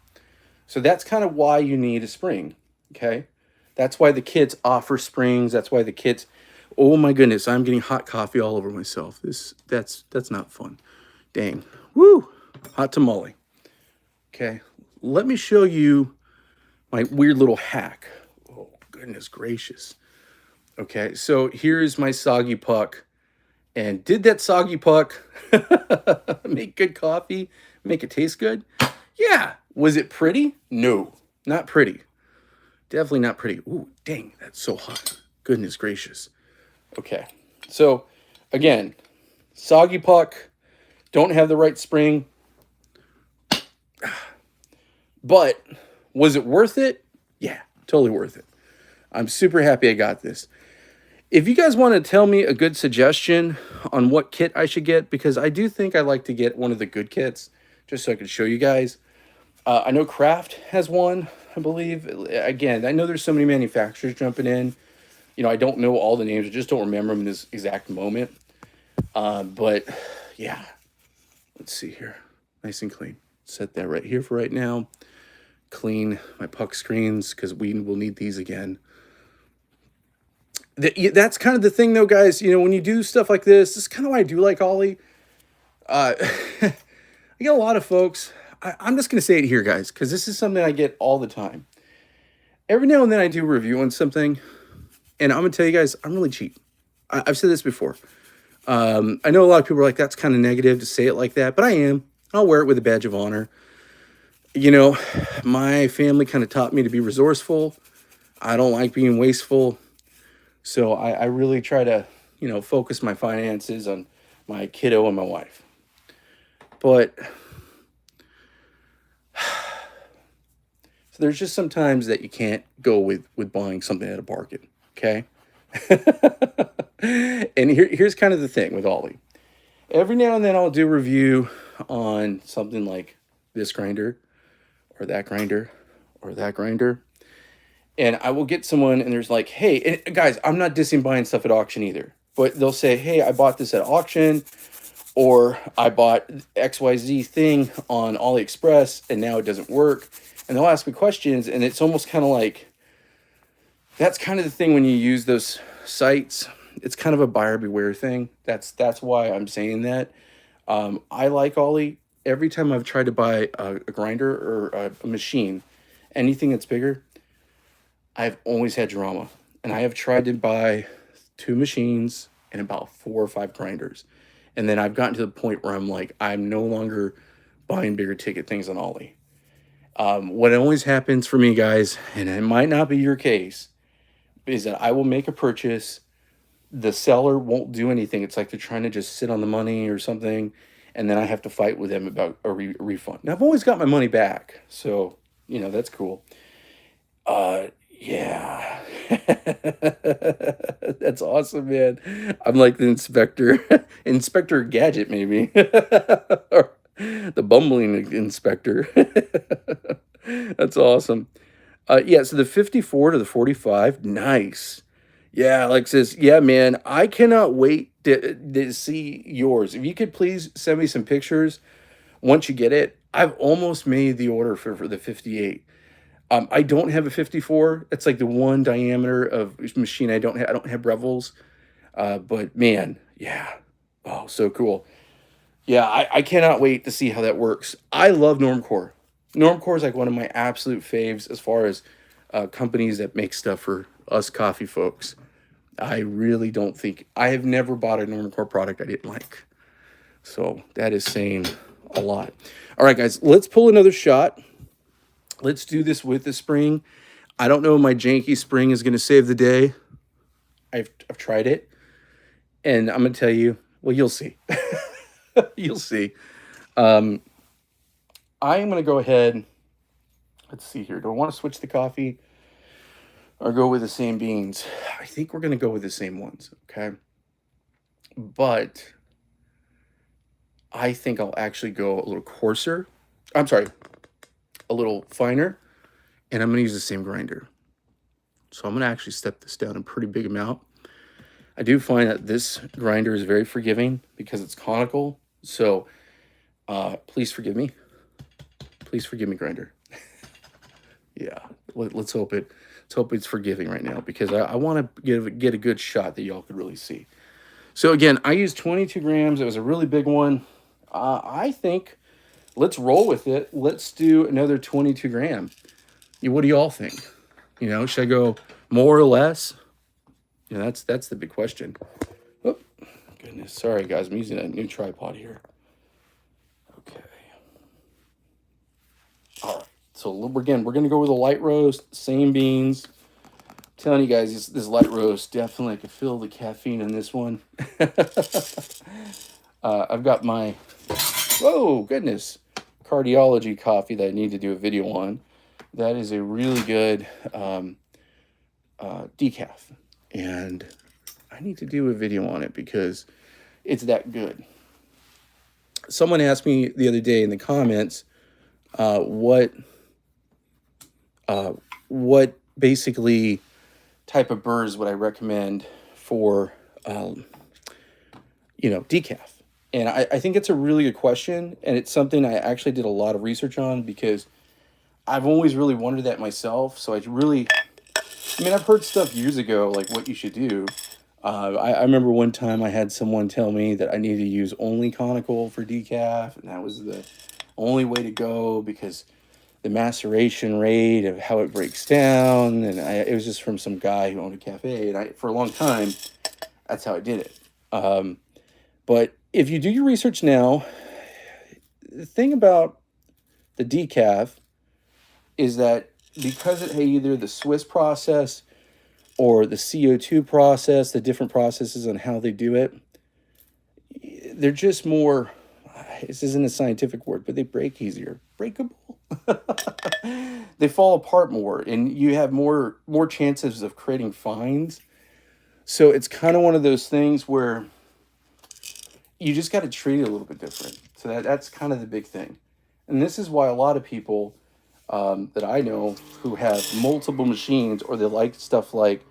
Speaker 1: So that's kind of why you need a spring, okay? That's why the kits offer springs. That's why the kits, oh my goodness, I'm getting hot coffee all over myself. That's not fun. Dang, woo, hot tamale. Okay, let me show you my weird little hack. Oh, goodness gracious. Okay, so here's my soggy puck. And did that soggy puck make good coffee? Make it taste good? Yeah. Was it pretty? No, not pretty. Definitely not pretty. Ooh, dang, that's so hot. Goodness gracious. Okay, so again, soggy puck, don't have the right spring, but was it worth it? Yeah, totally worth it. I'm super happy I got this. If you guys want to tell me a good suggestion on what kit I should get, because I do think I like to get one of the good kits, just so I can show you guys. I know Kraft has one, I believe. Again, I know there's so many manufacturers jumping in. You know, I don't know all the names. I just don't remember them in this exact moment. But yeah, let's see here. Nice and clean. Set that right here for right now. Clean my puck screens because we will need these again. That's kind of the thing, though, guys. You know, when you do stuff like this is kind of why I do like Ollie. I get a lot of folks. I'm just going to say it here, guys, because this is something I get all the time. Every now and then I do a review on something, and I'm going to tell you guys, I'm really cheap. I've said this before. I know a lot of people are like, that's kind of negative to say it like that, but I am. I'll wear it with a badge of honor. You know, my family kind of taught me to be resourceful. I don't like being wasteful. So I really try to, you know, focus my finances on my kiddo and my wife. But so there's just some times that you can't go with buying something at a bargain, okay? And here's kind of the thing with Ollie. Every now and then I'll do a review on something like this grinder or that grinder or that grinder. And I will get someone and there's like, hey, and guys, I'm not dissing buying stuff at auction either. But they'll say, hey, I bought this at auction, or I bought XYZ thing on AliExpress and now it doesn't work. And they'll ask me questions, and it's almost kind of like, that's kind of the thing when you use those sites. It's kind of a buyer beware thing. That's why I'm saying that. I like Ollie. Every time I've tried to buy a grinder or a machine, anything that's bigger, I've always had drama. And I have tried to buy 2 machines and about 4 or 5 grinders. And then I've gotten to the point where I'm like, I'm no longer buying bigger ticket things on Ollie. What always happens for me, guys, and it might not be your case, is that I will make a purchase. The seller won't do anything. It's like they're trying to just sit on the money or something. And then I have to fight with them about a refund. Now, I've always got my money back. So, you know, that's cool. Yeah. That's awesome, man. I'm like the inspector. Inspector Gadget, maybe. Or the bumbling inspector. That's awesome. Yeah, so the 54 to the 45, nice. Yeah, Alexis. Yeah, man. I cannot wait to see yours. If you could please send me some pictures once you get it. I've almost made the order for the 58. I don't have a 54. It's like the one diameter of machine I don't have. I don't have Brevels. But man, yeah. Oh, so cool. Yeah, I cannot wait to see how that works. I love Normcore. Normcore is like one of my absolute faves as far as companies that make stuff for us coffee folks. I really don't think I have never bought a Normcore product I didn't like. So that is saying a lot. All right, guys, let's pull another shot. Let's do this with the spring. I don't know if my janky spring is going to save the day. I've tried it. And I'm going to tell you, well, you'll see. You'll see. I am going to go ahead. Let's see here. Do I want to switch the coffee or go with the same beans? I think we're going to go with the same ones, okay? But I think I'll actually go a little coarser. I'm sorry, a little finer. And I'm going to use the same grinder. So I'm going to actually step this down a pretty big amount. I do find that this grinder is very forgiving because it's conical. So please forgive me. Please forgive me, grinder. Yeah, let's hope it's forgiving right now because I want to get a good shot that y'all could really see. So again, I used 22 grams. It was a really big one. I think let's roll with it. Let's do another 22 gram. What do y'all think? You know, should I go more or less? You know, that's the big question. Oh, goodness. Sorry, guys. I'm using a new tripod here. Okay. All right. So again, we're gonna go with a light roast, same beans. I'm telling you guys, this light roast definitely, I can feel the caffeine in this one. I've got my, whoa, goodness, cardiology coffee that I need to do a video on. That is a really good decaf, and I need to do a video on it because it's that good. Someone asked me the other day in the comments, what basically type of burrs would I recommend for, decaf? And I think it's a really good question, and it's something I actually did a lot of research on because I've always really wondered that myself. So I've heard stuff years ago, like what you should do. I remember one time I had someone tell me that I needed to use only conical for decaf, and that was the only way to go because the maceration rate of how it breaks down, and it was just from some guy who owned a cafe, and for a long time, that's how I did it. But if you do your research now, the thing about the decaf is that because it had either the Swiss process or the CO2 process, the different processes on how they do it, they're just more, this isn't a scientific word, but they break easier. Breakable? They fall apart more, and you have more chances of creating fines. So it's kind of one of those things where you just got to treat it a little bit different. So that's kind of the big thing. And this is why a lot of people that I know who have multiple machines, or they like stuff like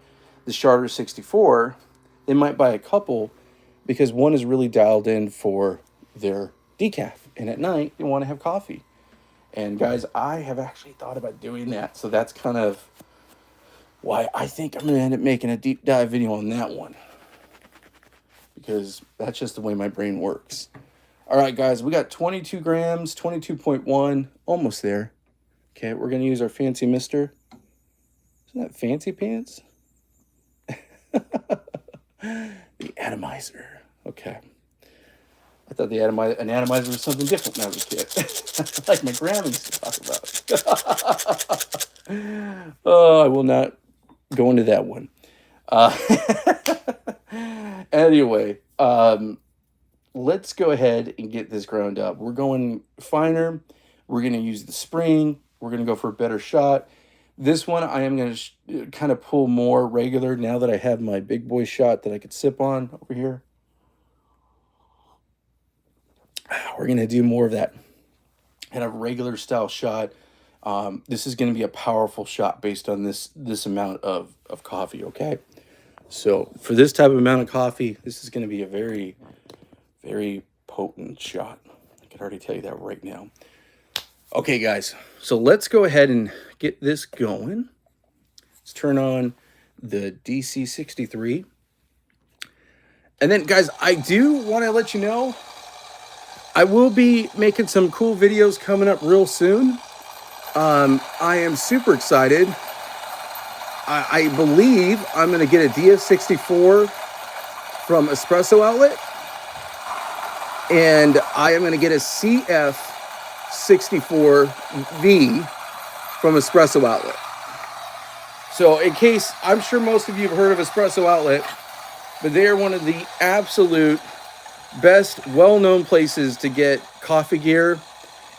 Speaker 1: the Charter 64, they might buy a couple because one is really dialed in for their decaf, and at night they want to have coffee. And guys, I have actually thought about doing that, so that's kind of why I think I'm going to end up making a deep dive video on that one, because that's just the way my brain works. All right, guys, we got 22 grams, 22.1, almost there. Okay, we're going to use our fancy mister. Isn't that fancy pants? The atomizer. Okay. I thought an atomizer was something different when I was a kid. Like my grandma used to talk about. Oh, I will not go into that one. Anyway, let's go ahead and get this ground up. We're going finer. We're going to use the spring. We're going to go for a better shot. This one, I am going to kind of pull more regular now that I have my big boy shot that I could sip on over here. We're going to do more of that kind of regular style shot. This is going to be a powerful shot based on this amount of coffee, okay? So for this type of amount of coffee, this is going to be a very, very potent shot. I can already tell you that right now. Okay, guys, so let's go ahead and get this going. Let's turn on the DC63. And then, guys, I do want to let you know, I will be making some cool videos coming up real soon. I am super excited. I believe I'm going to get a DF64 from Espresso Outlet. And I am going to get a CF64V from Espresso Outlet. So in case, I'm sure most of you have heard of Espresso Outlet, but they are one of the absolute best, well-known places to get coffee gear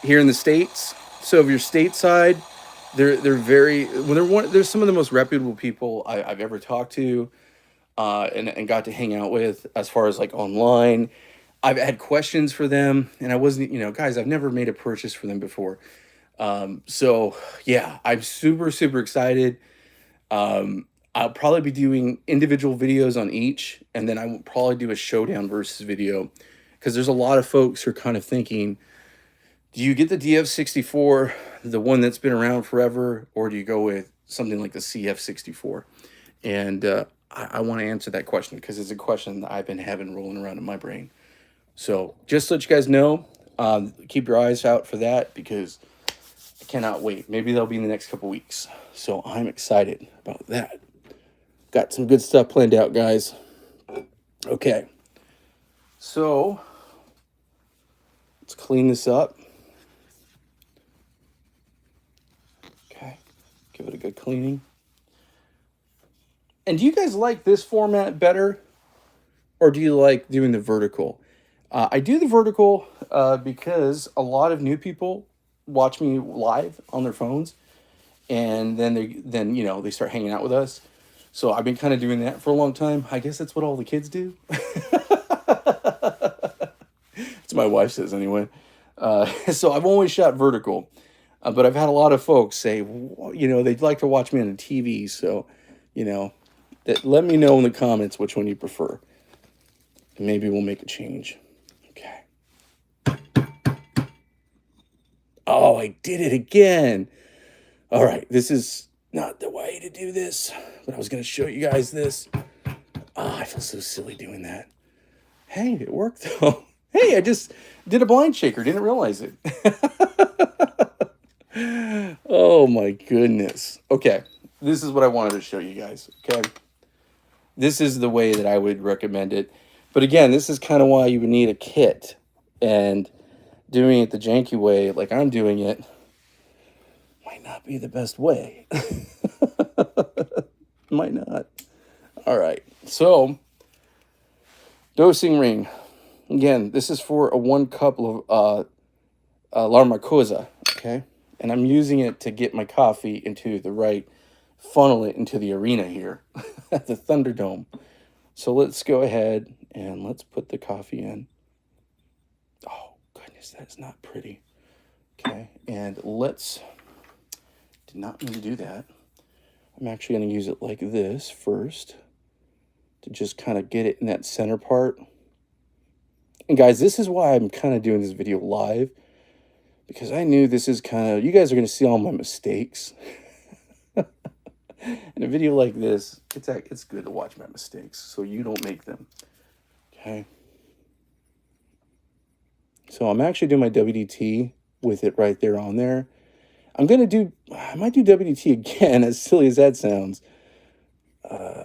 Speaker 1: here in the States. So if you're stateside, they're some of the most reputable people I've ever talked to and got to hang out with as far as like online. I've had questions for them, and I wasn't, guys, I've never made a purchase for them before. So yeah, I'm super, super excited. I'll probably be doing individual videos on each, and then I will probably do a showdown versus video, because there's a lot of folks who are kind of thinking, do you get the DF64, the one that's been around forever, or do you go with something like the CF64? And I want to answer that question because it's a question that I've been having rolling around in my brain. So just to let you guys know, keep your eyes out for that because I cannot wait. Maybe that'll be in the next couple weeks. So I'm excited about that. Got some good stuff planned out, guys. Okay. So let's clean this up. Give it a good cleaning. And do you guys like this format better? Or do you like doing the vertical? I do the vertical because a lot of new people watch me live on their phones, and then they start hanging out with us. So I've been kind of doing that for a long time. I guess that's what all the kids do. That's what my wife says anyway. So I've always shot vertical, but I've had a lot of folks say, they'd like to watch me on the TV. So, let me know in the comments which one you prefer. And maybe we'll make a change. Okay. Oh, I did it again. All right. This is not the way to do this, but I was going to show you guys this. I feel so silly doing that. Hey, it worked though. Hey, I just did a blind shaker. Didn't realize it. Oh my goodness. Okay. This is what I wanted to show you guys. Okay. This is the way that I would recommend it. But again, this is kind of why you would need a kit. And doing it the janky way, like I'm doing it, might not be the best way. Might not. All right. So, dosing ring. Again, this is for a 1 cup of Larmacosa, okay? And I'm using it to get my coffee into the right, funnel it into the arena here at the Thunderdome. So let's go ahead and let's put the coffee in. Oh, goodness, that is not pretty. Okay, and did not mean to do that. I'm actually going to use it like this first to just kind of get it in that center part. And guys, this is why I'm kind of doing this video live, because I knew this is you guys are going to see all my mistakes. In a video like this, it's good to watch my mistakes so you don't make them. Okay. So I'm actually doing my WDT with it right there on there. I might do WDT again, as silly as that sounds.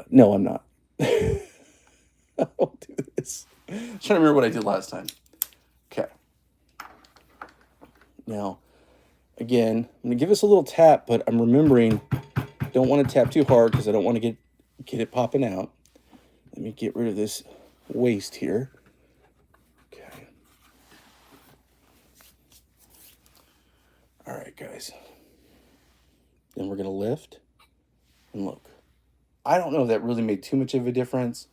Speaker 1: No, I'm not. I won't do this. I'm trying to remember what I did last time. Okay. Now, again, I'm going to give this a little tap, but I'm remembering, don't want to tap too hard because I don't want to get it popping out. Let me get rid of this waste here. Okay. All right, guys. Then we're going to lift and look. I don't know if that really made too much of a difference,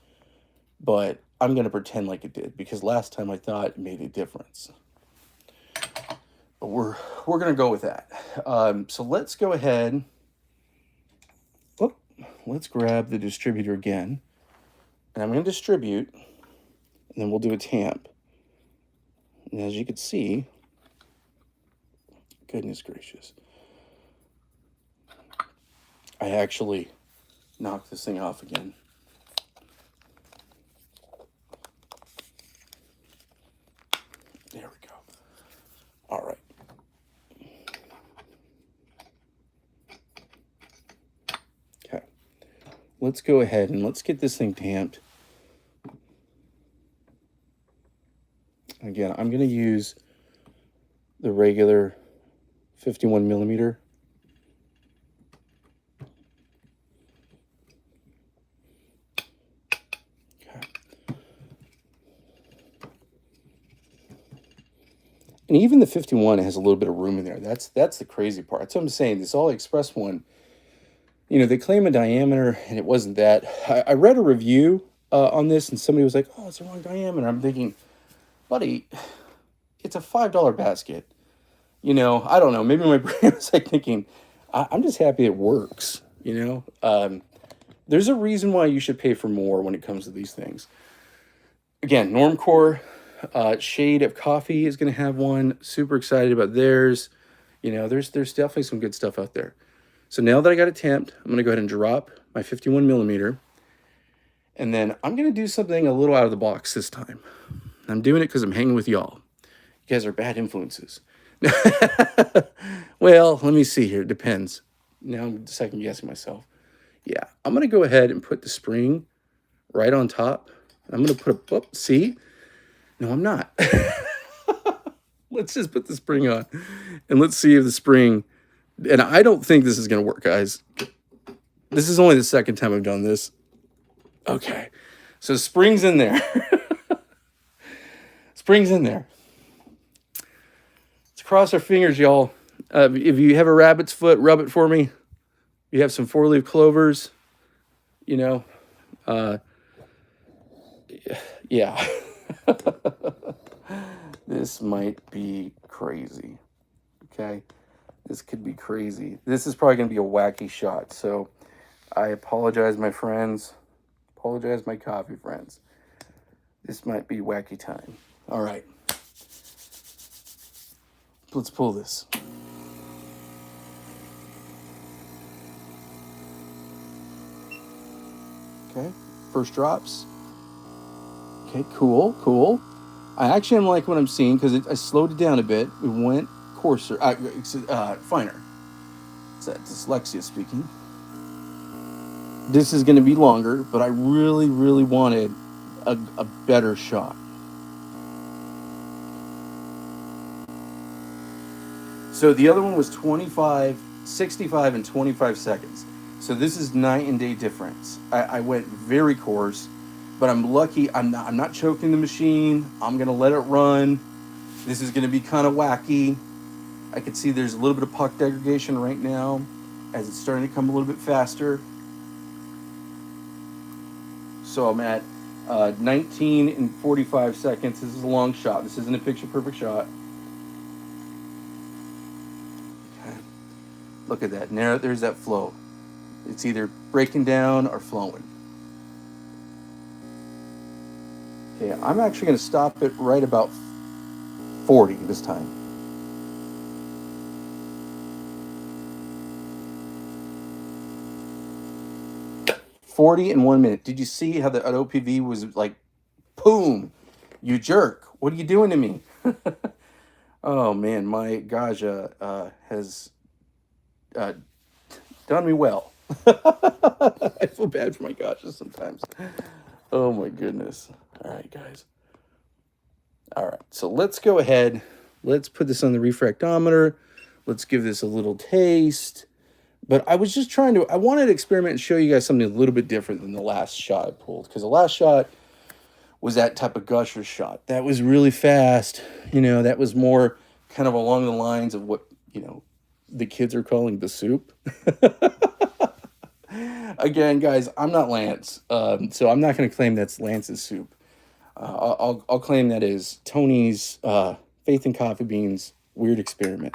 Speaker 1: but I'm going to pretend like it did because last time I thought it made a difference. But we're going to go with that. So let's go ahead. Oh, let's grab the distributor again. And I'm going to distribute, and then we'll do a tamp. And as you can see, goodness gracious, I actually knocked this thing off again. There we go. All right. Okay. Let's go ahead and let's get this thing tamped. Again, I'm going to use the regular 51 millimeter. Okay. And even the 51 has a little bit of room in there. That's the crazy part. That's what I'm saying. This AliExpress one, they claim a diameter, and it wasn't that. I read a review on this, and somebody was like, oh, it's the wrong diameter. I'm thinking, buddy, it's a $5 basket. I don't know. Maybe my brain was like thinking, I'm just happy it works. There's a reason why you should pay for more when it comes to these things. Again, Normcore, Shade of Coffee is going to have one. Super excited about theirs. There's definitely some good stuff out there. So now that I got it tamped, I'm going to go ahead and drop my 51 millimeter. And then I'm going to do something a little out of the box this time. I'm doing it because I'm hanging with y'all. You guys are bad influences. Well, let me see here. It depends. Now I'm second guessing myself. Yeah, I'm going to go ahead and put the spring right on top. I'm going to put see? No, I'm not. Let's just put the spring on. And let's see if the spring And I don't think this is going to work, guys. This is only the second time I've done this. Okay. So spring's in there. Spring's in there. Let's cross our fingers, y'all. If you have a rabbit's foot, rub it for me. You have some 4-leaf clovers, you know. Yeah. This might be crazy. Okay. This could be crazy. This is probably going to be a wacky shot. So I apologize, my friends. Apologize, my coffee friends. This might be wacky time. All right. Let's pull this. Okay. First drops. Okay, cool, cool. I actually am like what I'm seeing because I slowed it down a bit. It went coarser, finer. Is that dyslexia speaking? This is going to be longer, but I really, really wanted a better shot. So the other one was 25, 65, and 25 seconds. So this is night and day difference. I went very coarse, but I'm lucky. I'm not choking the machine. I'm gonna let it run. This is gonna be kind of wacky. I can see there's a little bit of puck degradation right now as it's starting to come a little bit faster. So I'm at 19 and 45 seconds. This is a long shot. This isn't a picture perfect shot. Okay. Look at that. Now there's that flow. It's either breaking down or flowing. Okay, I'm actually going to stop it right about 40 this time. $40 in 1 minute. Did you see how the OPV was like, boom, you jerk. What are you doing to me? Oh, man, my Gaja has done me well. I feel bad for my Gaja sometimes. Oh, my goodness. All right, guys. All right, so let's go ahead. Let's put this on the refractometer. Let's give this a little taste. But I was just I wanted to experiment and show you guys something a little bit different than the last shot I pulled. Because the last shot was that type of gusher shot. That was really fast. You know, that was more kind of along the lines of what, you know, the kids are calling the soup. Again, guys, I'm not Lance. So I'm not going to claim that's Lance's soup. I'll claim that is Tony's Faith in Coffee Beans weird experiment.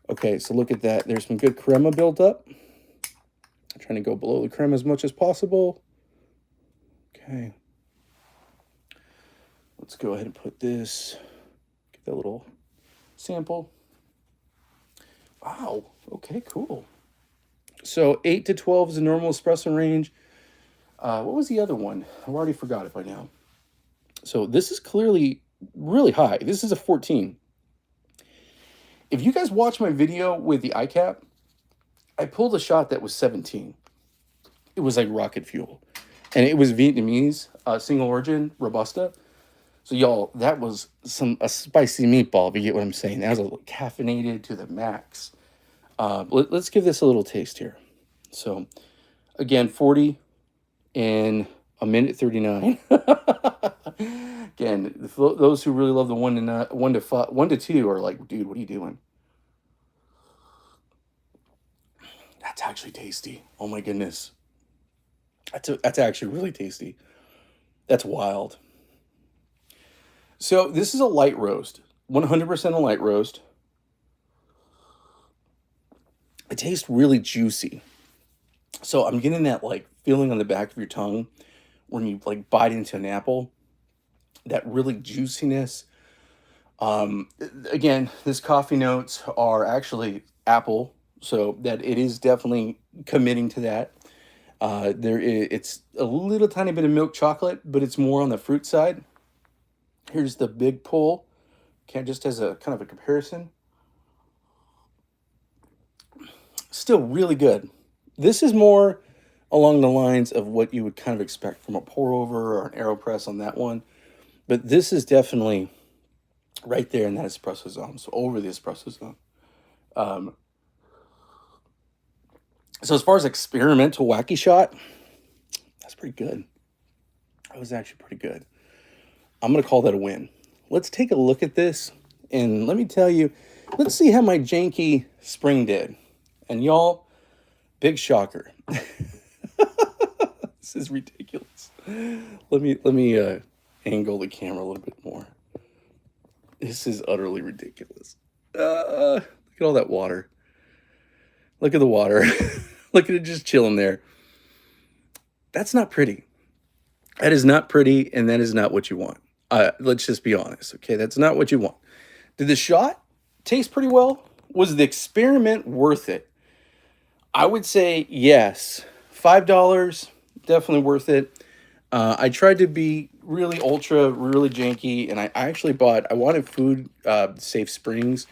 Speaker 1: Okay, so look at that. There's some good crema built up. I'm trying to go below the crema as much as possible. Okay. Let's go ahead and put this, get that little sample. Wow, okay, cool. So 8 to 12 is the normal espresso range. What was the other one? I've already forgot it by now. So this is clearly really high. This is a 14. If you guys watch my video with the iCap, I pulled a shot that was 17. It was like rocket fuel. And it was Vietnamese, single origin, Robusta. So y'all, that was a spicy meatball, if you get what I'm saying. That was a little caffeinated to the max. Let's give this a little taste here. So, again, 40 in a minute 39. Again, those who really love the 1 to 2 are like, dude, what are you doing? That's actually tasty. Oh my goodness. That's actually really tasty. That's wild. So this is a light roast, 100% a light roast. It tastes really juicy. So I'm getting that like feeling on the back of your tongue when you like bite into an apple, that really juiciness. Again, this coffee notes are actually apple, so that it is definitely committing to that. It's a little tiny bit of milk chocolate, but it's more on the fruit side. Here's the big pull. Okay, just as a kind of a comparison. Still really good. This is more along the lines of what you would kind of expect from a pour over or an AeroPress on that one. But this is definitely right there in that espresso zone. So over the espresso zone. So as far as experimental wacky shot, that's pretty good. That was actually pretty good. I'm going to call that a win. Let's take a look at this, and let me tell you, let's see how my janky spring did. And y'all, big shocker. This is ridiculous. Let me angle the camera a little bit more. This is utterly ridiculous. Look at all that water. Look at the water. Look at it just chilling there. That's not pretty. That is not pretty, and that is not what you want. Let's just be honest, okay? That's not what you want. Did the shot taste pretty well? Was the experiment worth it? I would say yes. $5, definitely worth it. I tried to be really ultra, really janky, and I actually I wanted food safe springs.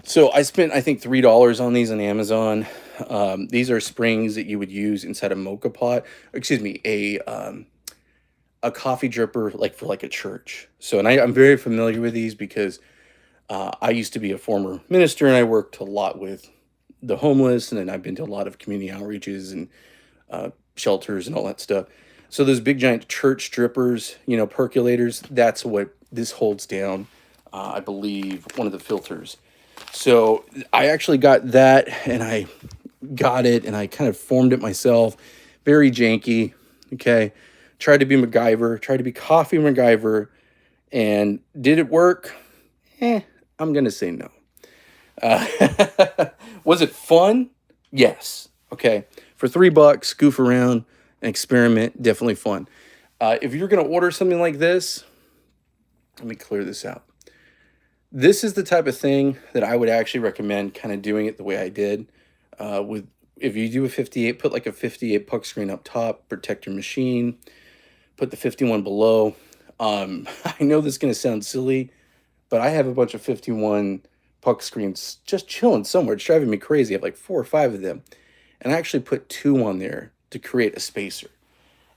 Speaker 1: So I spent, I think, $3 on these on Amazon. These are springs that you would use inside a mocha pot. Excuse me, a coffee dripper, like for like a church. So, and I'm very familiar with these because I used to be a former minister, and I worked a lot with the homeless, and then I've been to a lot of community outreaches and shelters and all that stuff. So those big giant church drippers, you know, percolators, that's what this holds down, I believe, one of the filters. So I actually got that, and I got it, and I kind of formed it myself. Very janky, okay? Tried to be MacGyver, tried to be coffee MacGyver, and did it work? I'm going to say no. Was it fun? Yes. Okay. For $3, goof around, and experiment, definitely fun. If you're going to order something like this, let me clear this out. This is the type of thing that I would actually recommend kind of doing it the way I did. If you do a 58, put like a 58 puck screen up top, protect your machine, put the 51 below. I know this is going to sound silly, but I have a bunch of 51 puck screens just chilling somewhere. It's driving me crazy. I have like 4 or 5 of them. And I actually put 2 on there to create a spacer.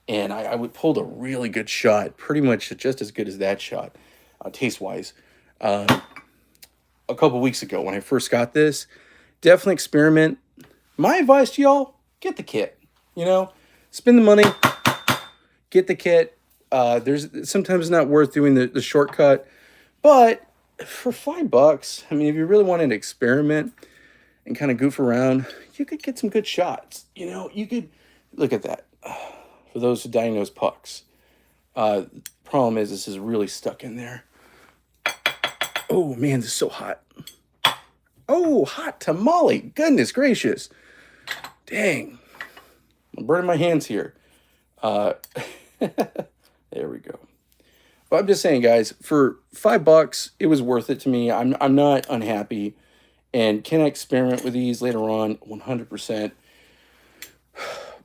Speaker 1: And I would pulled a really good shot, pretty much just as good as that shot, taste-wise. A couple weeks ago when I first got this, definitely experiment. My advice to y'all, get the kit. You know, spend the money, get the kit. There's sometimes not worth doing the shortcut, but for $5, I mean, if you really wanted to experiment and kind of goof around, you could get some good shots. You know, you could look at that. For those who diagnose pucks, problem is this is really stuck in there. Oh man, this is so hot. Oh, hot tamale. Goodness gracious. Dang. I'm burning my hands here. There we go. But I'm just saying, guys, for $5, it was worth it to me. I'm not unhappy. And can I experiment with these later on? 100%.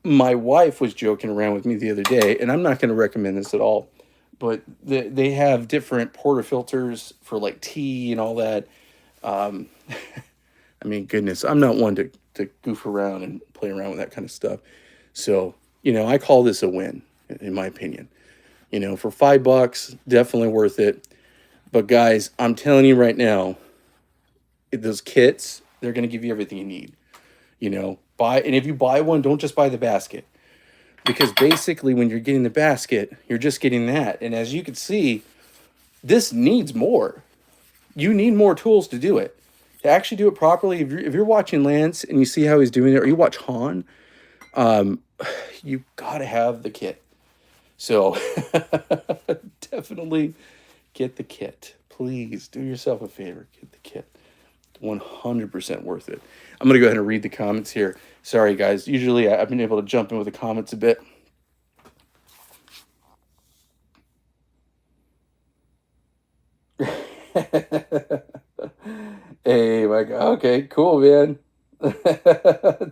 Speaker 1: My wife was joking around with me the other day, and I'm not going to recommend this at all, but they have different portafilters for like tea and all that. I mean, goodness, I'm not one to goof around and play around with that kind of stuff. So, you know, I call this a win, in my opinion. You know, for $5, definitely worth it. But guys, I'm telling you right now, those kits, they're going to give you everything you need. You know, and if you buy one, don't just buy the basket. Because basically when you're getting the basket, you're just getting that. And as you can see, this needs more. You need more tools to do it. To actually do it properly, if you're watching Lance and you see how he's doing it, or you watch Han, you got to have the kit. So definitely get the kit. Please do yourself a favor. Get the kit. 100% worth it. I'm going to go ahead and read the comments here. Sorry, guys. Usually I've been able to jump in with the comments a bit. Hey, my God. Okay, cool, man.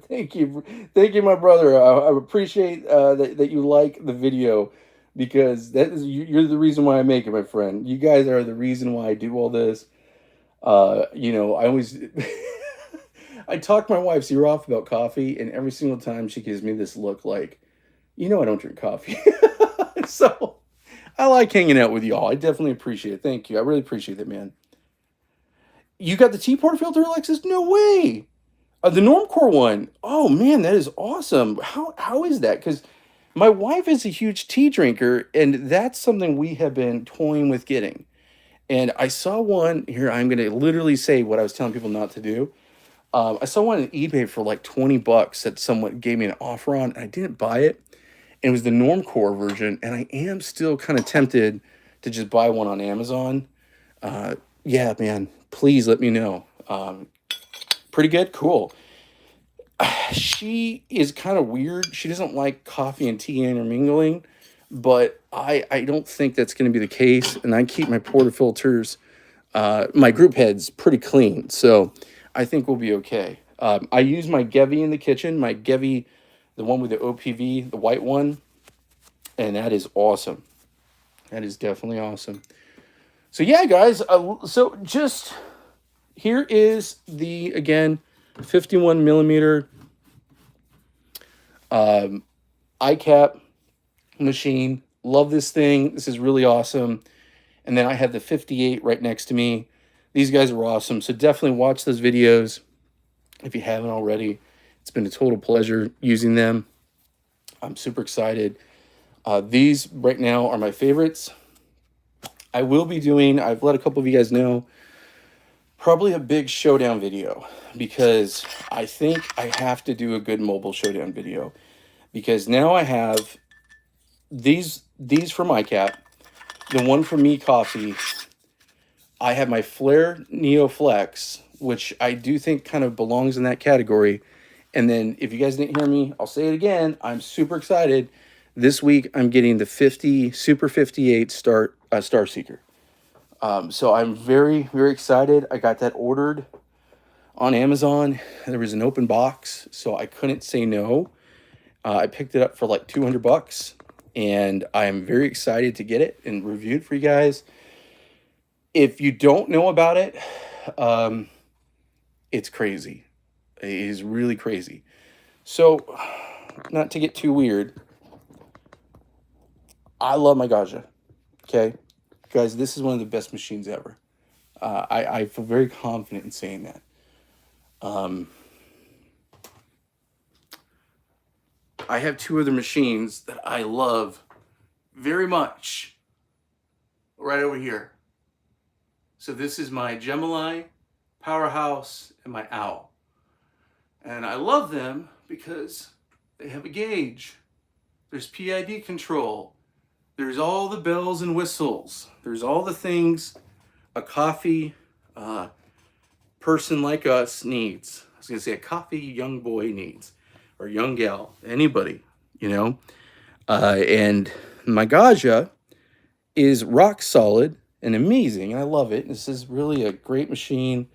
Speaker 1: Thank you. Thank you, my brother. I appreciate that you like the video, because you're the reason why I make it, my friend. You guys are the reason why I do all this. You know, I always I talk my wife's ear off about coffee, and every single time she gives me this look like, you know, I don't drink coffee. So I like hanging out with y'all. I definitely appreciate it. Thank you. I really appreciate it, man. You got the tea portafilter, Alexis? No way. The Normcore one. Oh man, that is awesome. How is that? Because my wife is a huge tea drinker, and that's something we have been toying with getting. And I saw one here. I'm gonna literally say what I was telling people not to do. I saw one on eBay for like 20 bucks that someone gave me an offer on, and I didn't buy it. And it was the Normcore version, and I am still kind of tempted to just buy one on Amazon. Yeah, man, please let me know. Pretty good, cool. She is kind of weird. She doesn't like coffee and tea intermingling, but I don't think that's going to be the case. And I keep my portafilters, my group heads pretty clean, so I think we'll be okay. I use my Gevi in the kitchen, my Gevi, the one with the OPV, the white one, and that is awesome. That is definitely awesome. So yeah, guys. So just here is the again 51 millimeter iCap machine. Love this thing. This is really awesome. And then I have the 58 right next to me. These guys are awesome. So definitely watch those videos if you haven't already. It's been a total pleasure using them. I'm super excited. These right now are my favorites. I will be doing, I've let a couple of you guys know, probably a big showdown video, because I think I have to do a good mobile showdown video, because now I have these from iCap, the one from Me Coffee. I have my Flare Neo Flex, which I do think kind of belongs in that category. And then if you guys didn't hear me, I'll say it again. I'm super excited. This week I'm getting the 50 Super 58 Star Seeker. So I'm very, very excited. I got that ordered on Amazon. There was an open box, so I couldn't say no. I picked it up for like 200 bucks, and I'm very excited to get it and reviewed for you guys. If you don't know about it, it's crazy. It is really crazy. So, not to get too weird, I love my Gaja. Okay, guys, this is one of the best machines ever. I feel very confident in saying that. I have two other machines that I love very much right over here. So this is my Gemini, Powerhouse, and my Owl. And I love them because they have a gauge. There's PID control. There's all the bells and whistles. There's all the things a coffee person like us needs. I was going to say a coffee young boy needs, or young gal, anybody, you know. And my Gaja is rock solid and amazing. I love it. This is really a great machine.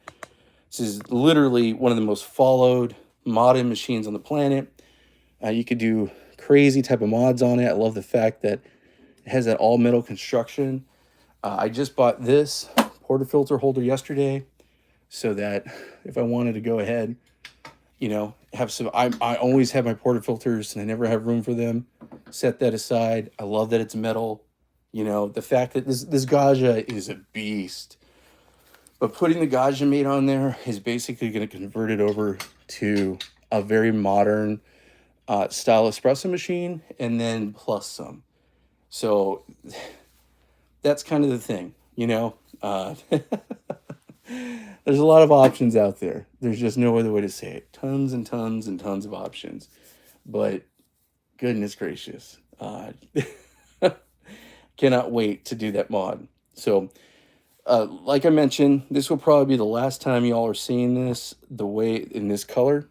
Speaker 1: This is literally one of the most followed modded machines on the planet. You could do crazy type of mods on it. I love the fact that it has that all metal construction. I just bought this portafilter holder yesterday, so that if I wanted to go ahead, you know, have some, I always have my portafilters and I never have room for them. Set that aside. I love that it's metal. You know, the fact that this Gaja is a beast. But putting the Gaja mate on there is basically going to convert it over to a very modern style espresso machine, and then plus some. So that's kind of the thing, you know. There's a lot of options out there. There's just no other way to say it. Tons and tons and tons of options. But goodness gracious. Cannot wait to do that mod. So, like I mentioned, this will probably be the last time y'all are seeing this the way in this color.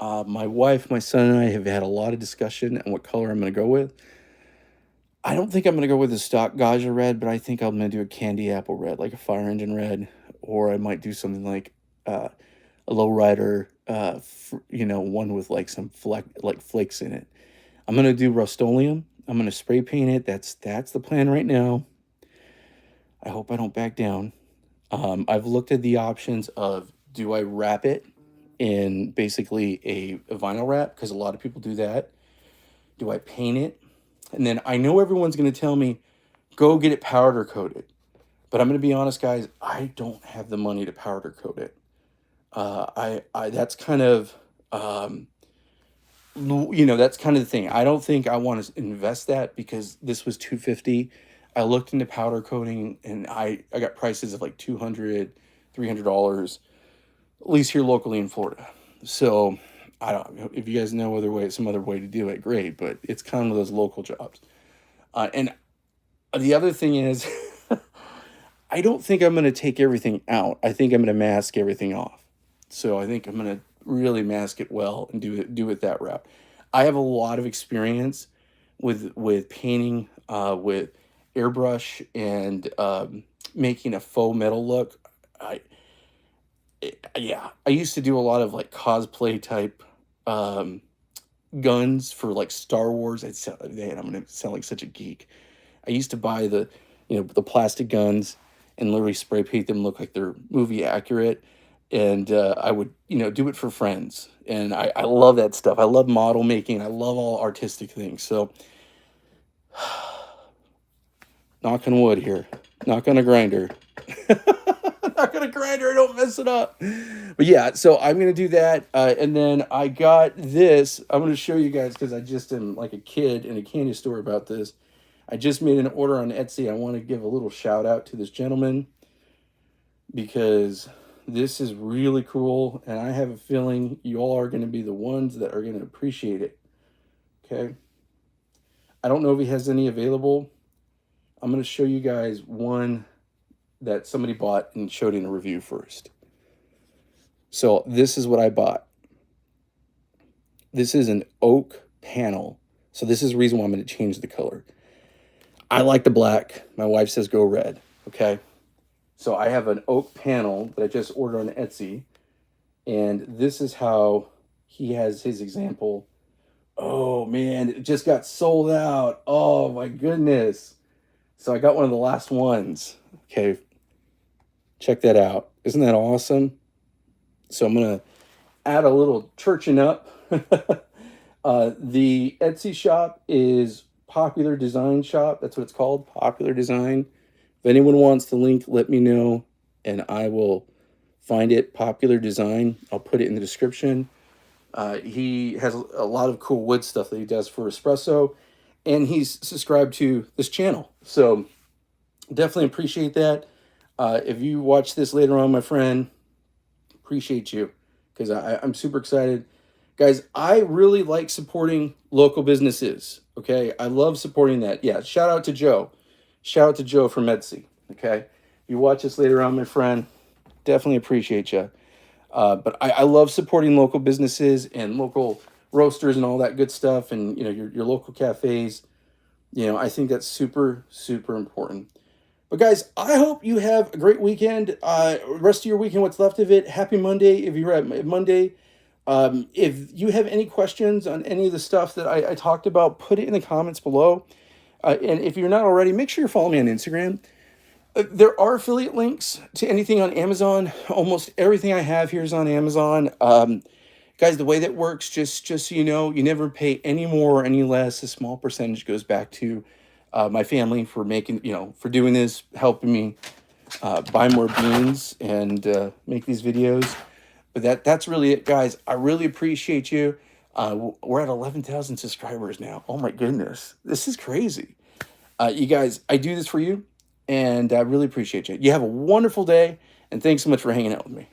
Speaker 1: My wife, my son, and I have had a lot of discussion on what color I'm going to go with. I don't think I'm going to go with the stock Gaja red, but I think I'm going to do a candy apple red, like a fire engine red, or I might do something like a lowrider, you know, one with like some flakes in it. I'm going to do Rust-Oleum. I'm going to spray paint it. That's the plan right now. I hope I don't back down. I've looked at the options of, do I wrap it in basically a vinyl wrap? Because a lot of people do that. Do I paint it? And then I know everyone's going to tell me, go get it powder coated. But I'm going to be honest, guys, I don't have the money to powder coat it. That's kind of, that's kind of the thing. I don't think I want to invest that because this was 250. I looked into powder coating and I got prices of like 200, $300, at least here locally in Florida. So I don't know if you guys know some other way to do it, great, but it's kind of one of those local jobs. And the other thing is, I don't think I'm going to take everything out. I think I'm going to mask everything off. So I think I'm going to really mask it well and do it that route. I have a lot of experience with painting with airbrush and making a faux metal look. Yeah, I used to do a lot of like cosplay type um, guns for like Star Wars. Man, I'm gonna sound like such a geek. I used to buy the plastic guns and literally spray paint them, look like they're movie accurate. And I would, do it for friends. And I love that stuff. I love model making. I love all artistic things. So knock on wood here. Knock on a grinder. Knock on a grinder. I don't mess it up. But yeah, so I'm going to do that. And then I got this. I'm going to show you guys because I just am like a kid in a candy store about this. I just made an order on Etsy. I want to give a little shout out to this gentleman because this is really cool. And I have a feeling you all are going to be the ones that are going to appreciate it. Okay. I don't know if he has any available. I'm going to show you guys one that somebody bought and showed in a review first. So this is what I bought. This is an oak panel. So this is the reason why I'm going to change the color. I like the black. My wife says go red. Okay. So I have an oak panel that I just ordered on Etsy. And this is how he has his example. Oh man, it just got sold out. Oh my goodness. So I got one of the last ones. Okay. Check that out. Isn't that awesome? So I'm going to add a little churching up. The Etsy shop is Popular Design Shop. That's what it's called, Popular Design. If anyone wants the link, let me know, and I will find it, Popular Design. I'll put it in the description. He has a lot of cool wood stuff that he does for Espresso, and he's subscribed to this channel. So definitely appreciate that. If you watch this later on, my friend, appreciate you because I'm super excited. Guys, I really like supporting local businesses, okay? I love supporting that. Yeah, shout out to Joe. Shout out to Joe from Etsy, okay? If you watch this later on, my friend, definitely appreciate you. But I love supporting local businesses and local roasters and all that good stuff and, your local cafes. I think that's super, super important. But guys, I hope you have a great weekend. Rest of your weekend, what's left of it. Happy Monday if you're at Monday. If you have any questions on any of the stuff that I talked about, put it in the comments below. And if you're not already, make sure you follow me on Instagram. There are affiliate links to anything on Amazon. Almost everything I have here is on Amazon. Guys, the way that works, just so you know, you never pay any more or any less. A small percentage goes back to my family for for doing this, helping me buy more beans and make these videos. But that's really it, guys. I really appreciate you. We're at 11,000 subscribers now. Oh my goodness, this is crazy. You guys, I do this for you, and I really appreciate you. You have a wonderful day, and thanks so much for hanging out with me.